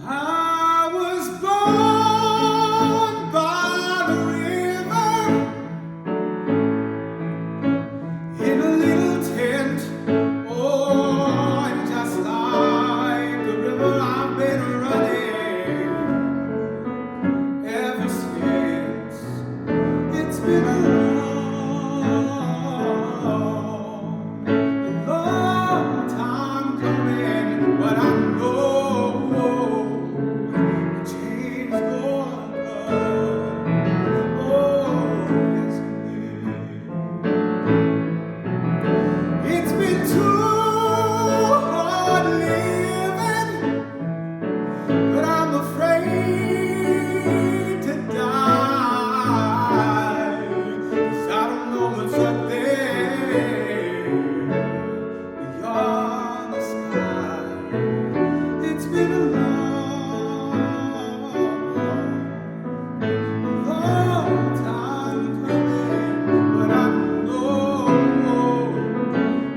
I was born by the river in a little tent. Oh, and just like the river, I've been running ever since. It's been a long time coming, but I know change gonna come. Oh, yes it will. It's been too hard living, but I'm afraid to die, 'cause I don't know what's up there beyond the sky. It's been a long time coming, but I know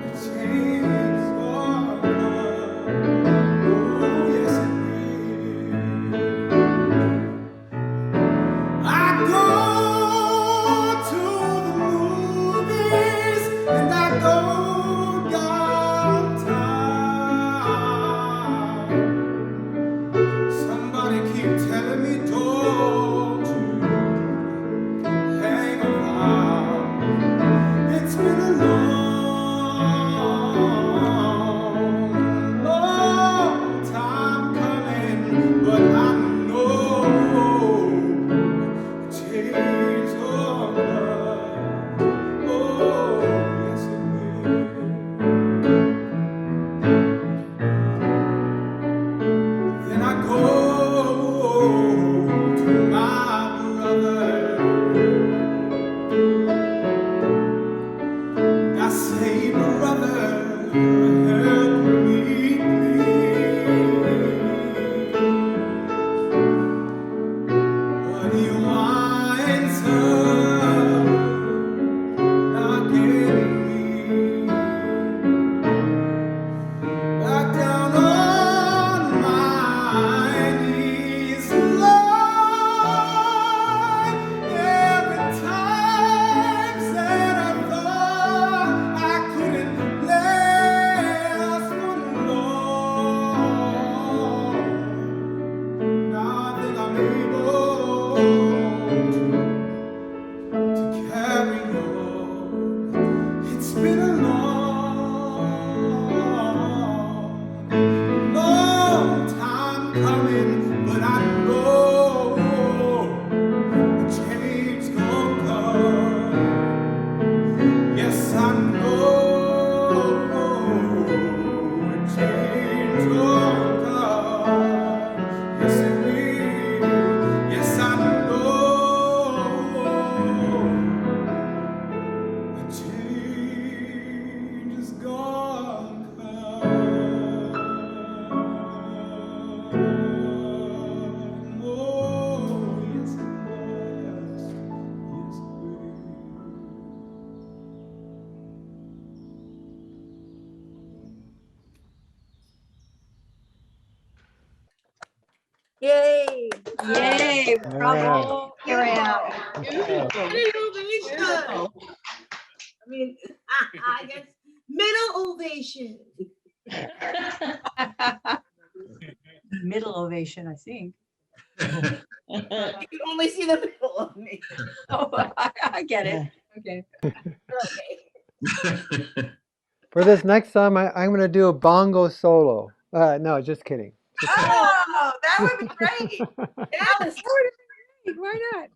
a change is gonna come. Oh, yes it will. I go to the movies and I go downtown. Somebody keep telling me don't you hang around. It's been a long time coming, but I know change gonna come. Oh, yes it will. Then I go to my brother. I say, brother, help me, please. But he whines Yay, bravo. Here I am. Ovation. I mean, I guess middle ovation. Middle ovation, I think. You can only see the middle of me. Oh, I get it. Okay. Okay. For this next song, I'm going to do a bongo solo. No, just kidding. Oh, that would be great. Yes. Why not?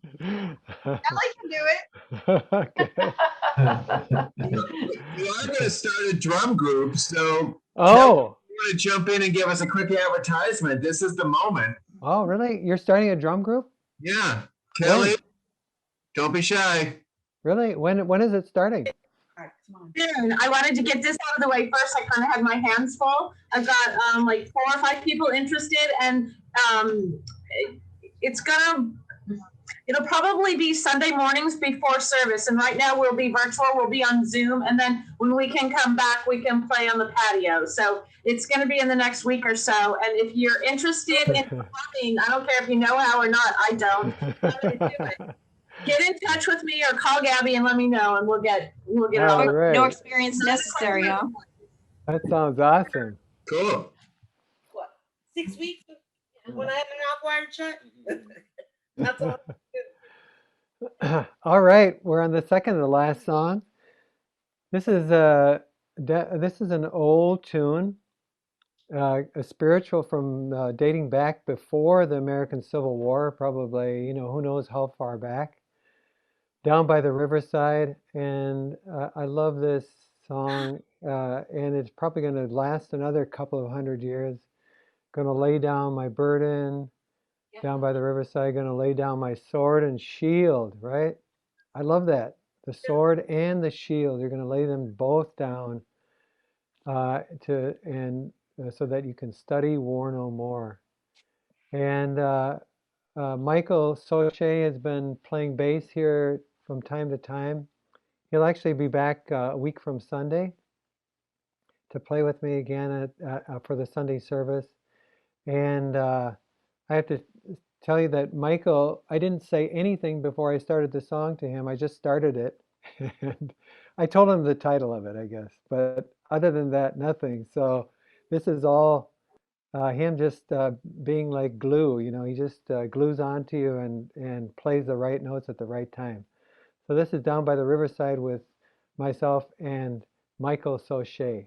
Ellie can do it. Okay. Well, I'm going to start a drum group, so Oh. you want to jump in and give us a quick advertisement? This is the moment. Oh, really? You're starting a drum group? Yeah, Kelly, When? don't be shy. Really? When is it starting? Soon. I wanted to get this out of the way first. I kind of had my hands full. I've got like 4 or 5 people interested, and it'll probably be Sunday mornings before service. And right now we'll be virtual. We'll be on Zoom, and then when we can come back, we can play on the patio. So it's going to be in the next week or so. And if you're interested in coming, I don't care if you know how or not. I don't. I'm gonna do it. Get in touch with me or call Gabby and let me know, and we'll get it All all. right. No experience necessary, huh? That sounds awesome. Cool. What? 6 weeks when I have an mouth wired shut? That's all. All right, we're on the second to last song. This is an old tune, a spiritual from dating back before the American Civil War, probably, who knows how far back. Down by the Riverside, and I love this song, and it's probably going to last another couple of 100 years. Going to lay down my burden, down by the riverside, going to lay down my sword and shield, right? I love that. The sword and the shield, you're going to lay them both down so that you can study war no more. And Michael Soche has been playing bass here from time to time. He'll actually be back a week from Sunday to play with me again for the Sunday service. And I have to tell you that Michael, I didn't say anything before I started the song to him. I just started it. And I told him the title of it, I guess. But other than that, nothing. So this is all him just being like glue. He just glues onto you and plays the right notes at the right time. So this is Down by the Riverside with myself and Michael Soche.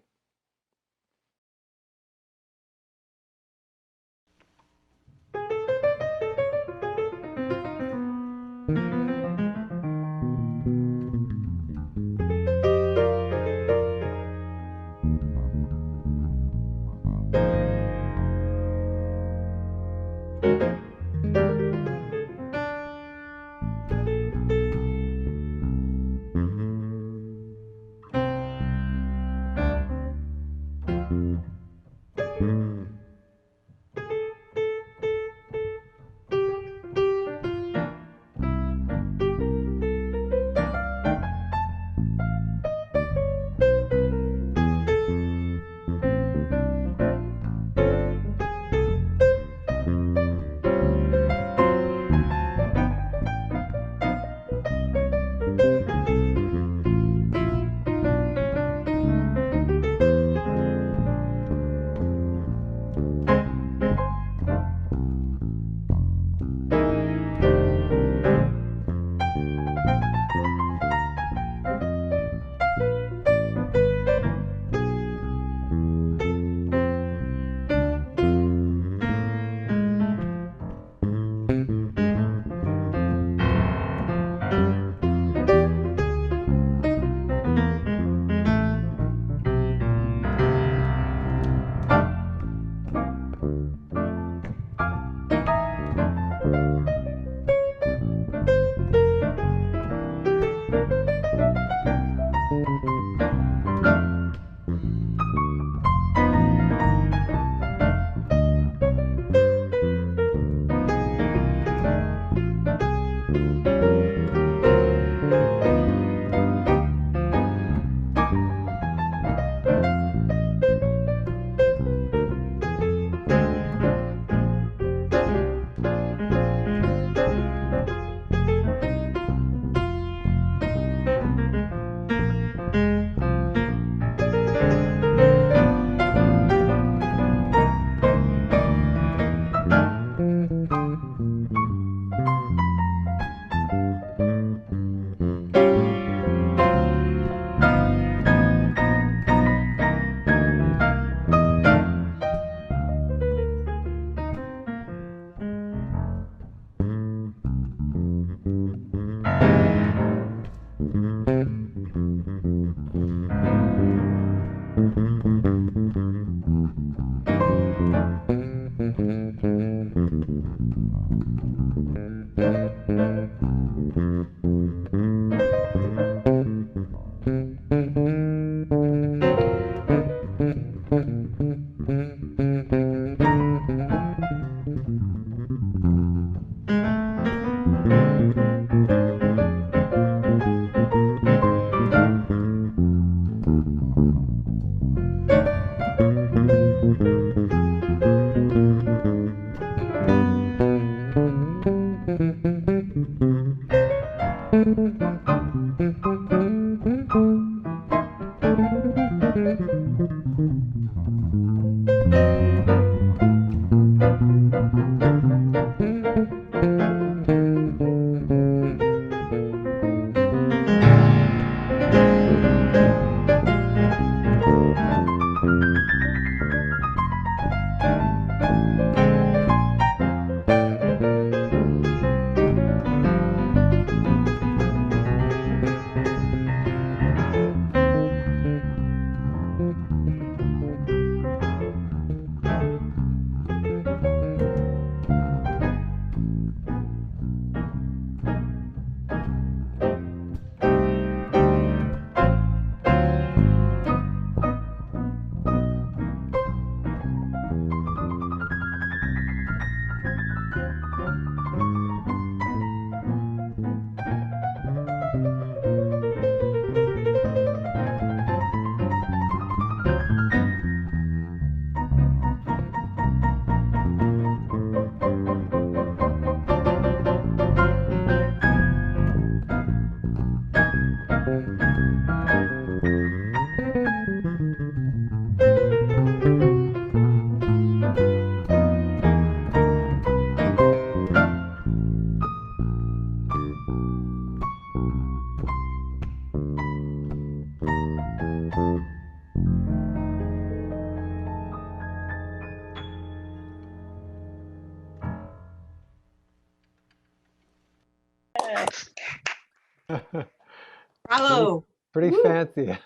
Bravo. Pretty Woo. fancy.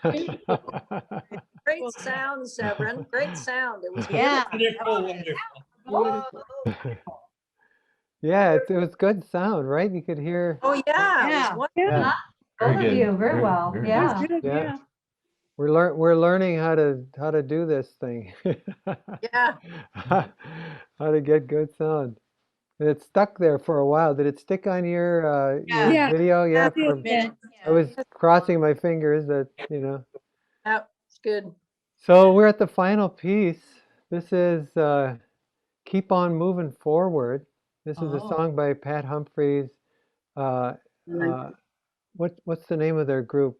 Great sound, Severin. Great sound. It was Yeah. Wonderful, wonderful. beautiful. Yeah, it was good sound, right? You could hear. Oh, yeah. It Yeah. was wonderful. Yeah, Both of you, very well. Yeah. yeah. We're learning how to do this thing. Yeah. How to get good sound. And it stuck there for a while. Did it stick on your Yeah. video? Yeah. Yeah. Minute. I was crossing my fingers that, you know. That's good. So we're at the final piece. This is Keep On Moving Forward. This is a Oh. song by Pat Humphries. Uh, uh, what's the name of their group?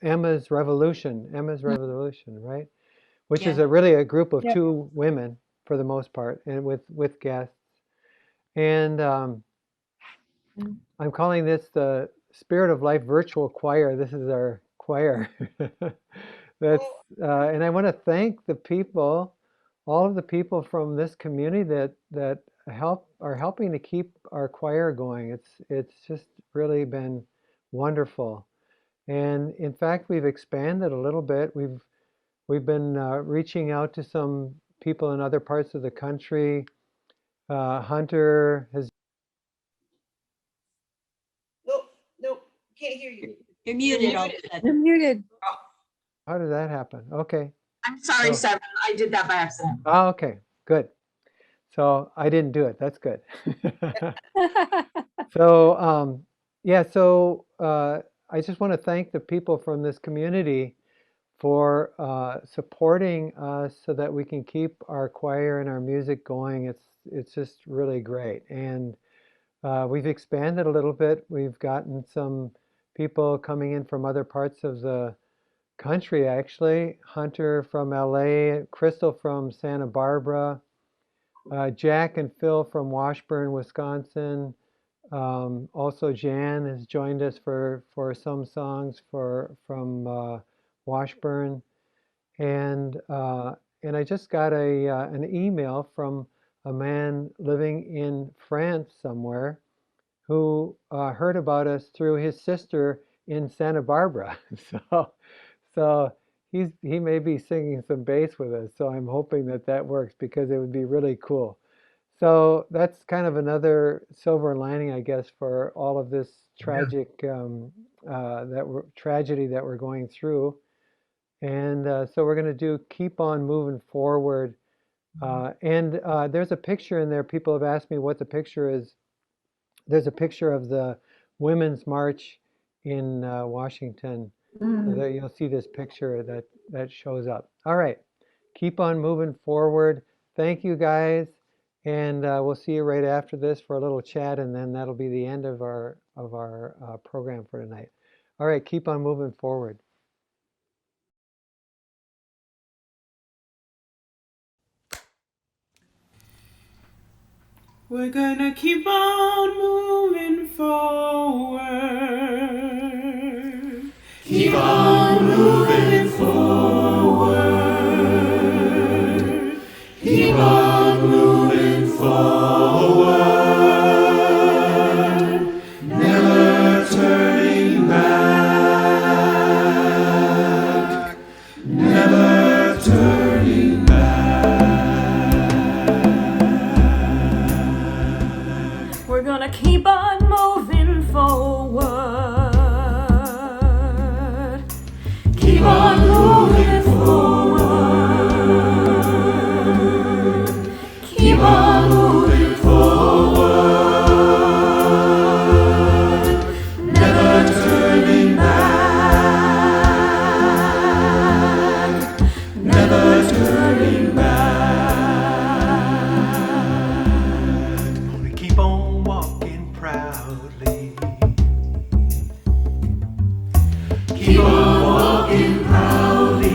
Emma's Revolution. Emma's Revolution, right? Which is Yeah. really a group of two women for the most part, and with guests. And I'm calling this the Spirit of Life Virtual Choir. This is our choir. That's and I want to thank the people, all of the people from this community that are helping to keep our choir going. It's just really been wonderful. And in fact, we've expanded a little bit. We've been reaching out to some people in other parts of the country. Hunter has. Nope, can't hear you. You're muted all of a sudden. You're muted. How did that happen? Okay. I'm sorry, Oh. Severin. I did that by accident. Oh, okay. Good. So I didn't do it. That's good. So yeah. So I just want to thank the people from this community for supporting us so that we can keep our choir and our music going. It's just really great. And we've expanded a little bit. We've gotten some people coming in from other parts of the country, actually. Hunter from LA, Crystal from Santa Barbara, Jack and Phil from Washburn, Wisconsin. Also, Jan has joined us for some songs from Washburn. And I just got an email from a man living in France somewhere who heard about us through his sister in Santa Barbara. So he may be singing some bass with us. So I'm hoping that works because it would be really cool. So that's kind of another silver lining, I guess, for all of this tragic tragedy that we're going through. And so we're going to do keep on moving forward. And there's a picture in there. People have asked me what the picture is. There's a picture of the Women's March in Washington. So there you'll see this picture that shows up. All right, keep on moving forward. Thank you guys, and we'll see you right after this for a little chat, and then that'll be the end of our program for tonight. All right, keep on moving forward. We're gonna keep on moving forward. Keep on moving forward. Keep on moving forward. Never turning back. Never turning We're gonna keep on moving forward. Keep on moving forward. Keep on moving forward. Never turning back. Never turning back. Keep on walking proudly. Keep on walking proudly.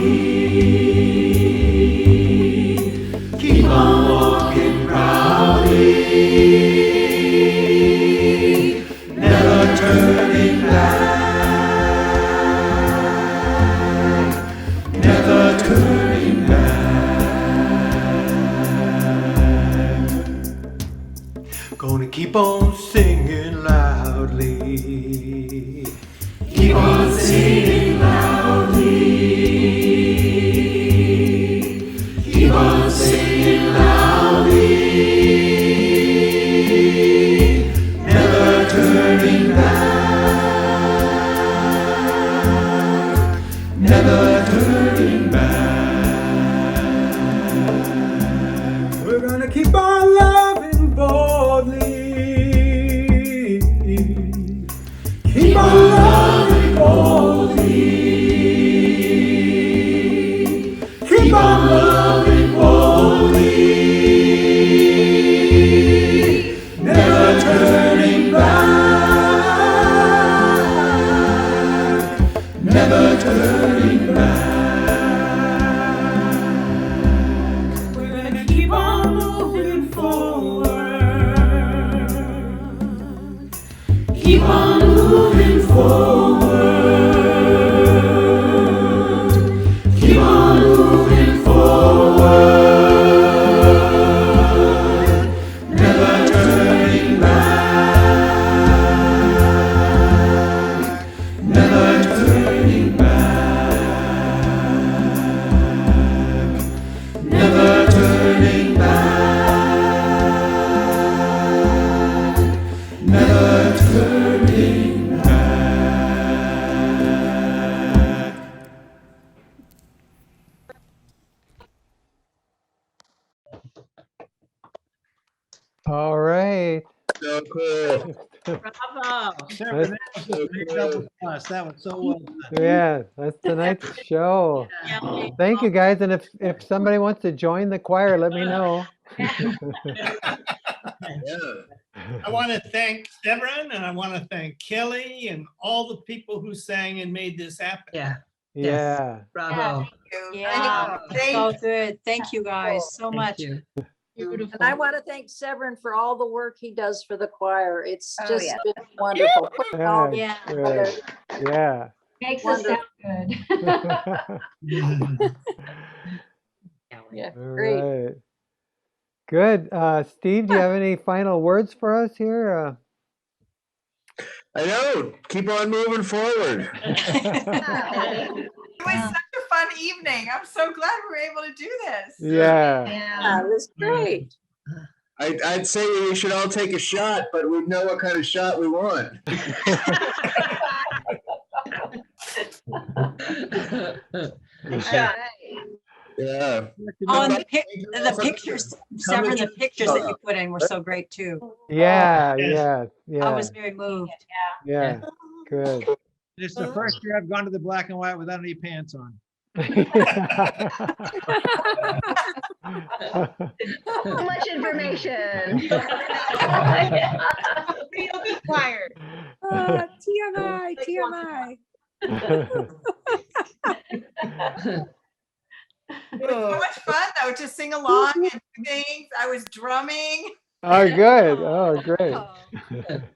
Keep on walking proudly. Never turning back. Never turning back. Gonna keep on singing loudly. Keep on singing loudly. Keep on singing loudly. Never turning back. Never turning back. We're gonna keep on loving boldly. Keep on loving boldly. Keep on loving boldly. Never turning back. Never turning back. We're gonna keep on moving forward. Keep on moving forward. Keep on moving forward. Never turning back. Never turning back. Never turning back. Never turning back. All right. So cool. Bravo. Sarah, that was a big double plus. That was so well done. Yeah, that's tonight's show. Thank you guys, and if somebody wants to join the choir, let me know. Yeah. I want to thank Severin and I want to thank Kelly and all the people who sang and made this happen. Yeah. Yeah. Bravo. Yeah, So good. Thank you guys so much. Thank you. And I want to thank Severin for all the work he does for the choir. It's Oh, just yeah. been wonderful. Putting all these Yeah. together. Yeah. Makes us sound good. Yeah, All great. right. Good. Steve, do you have any final words for us here? I know. Keep on moving forward. It was such a fun evening. I'm so glad we were able to do this. Yeah. Yeah, it was great. I'd say we should all take a shot, but we know what kind of shot we want. Yeah. Oh, and the pictures, Severin, the pictures that you put in were so great too. Yeah, yes. yeah, I yeah, was very moved. yeah. Good. It's the first year I've gone to the black and white without any pants on. So much information. Real required. TMI, TMI. It was so much fun though to sing along and do things. I was drumming. Oh, good. Oh, great.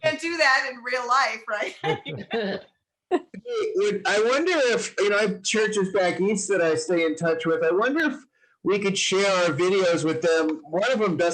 Can't do that in real life, right? I wonder if, I have churches back east that I stay in touch with. I wonder if we could share our videos with them. One of them does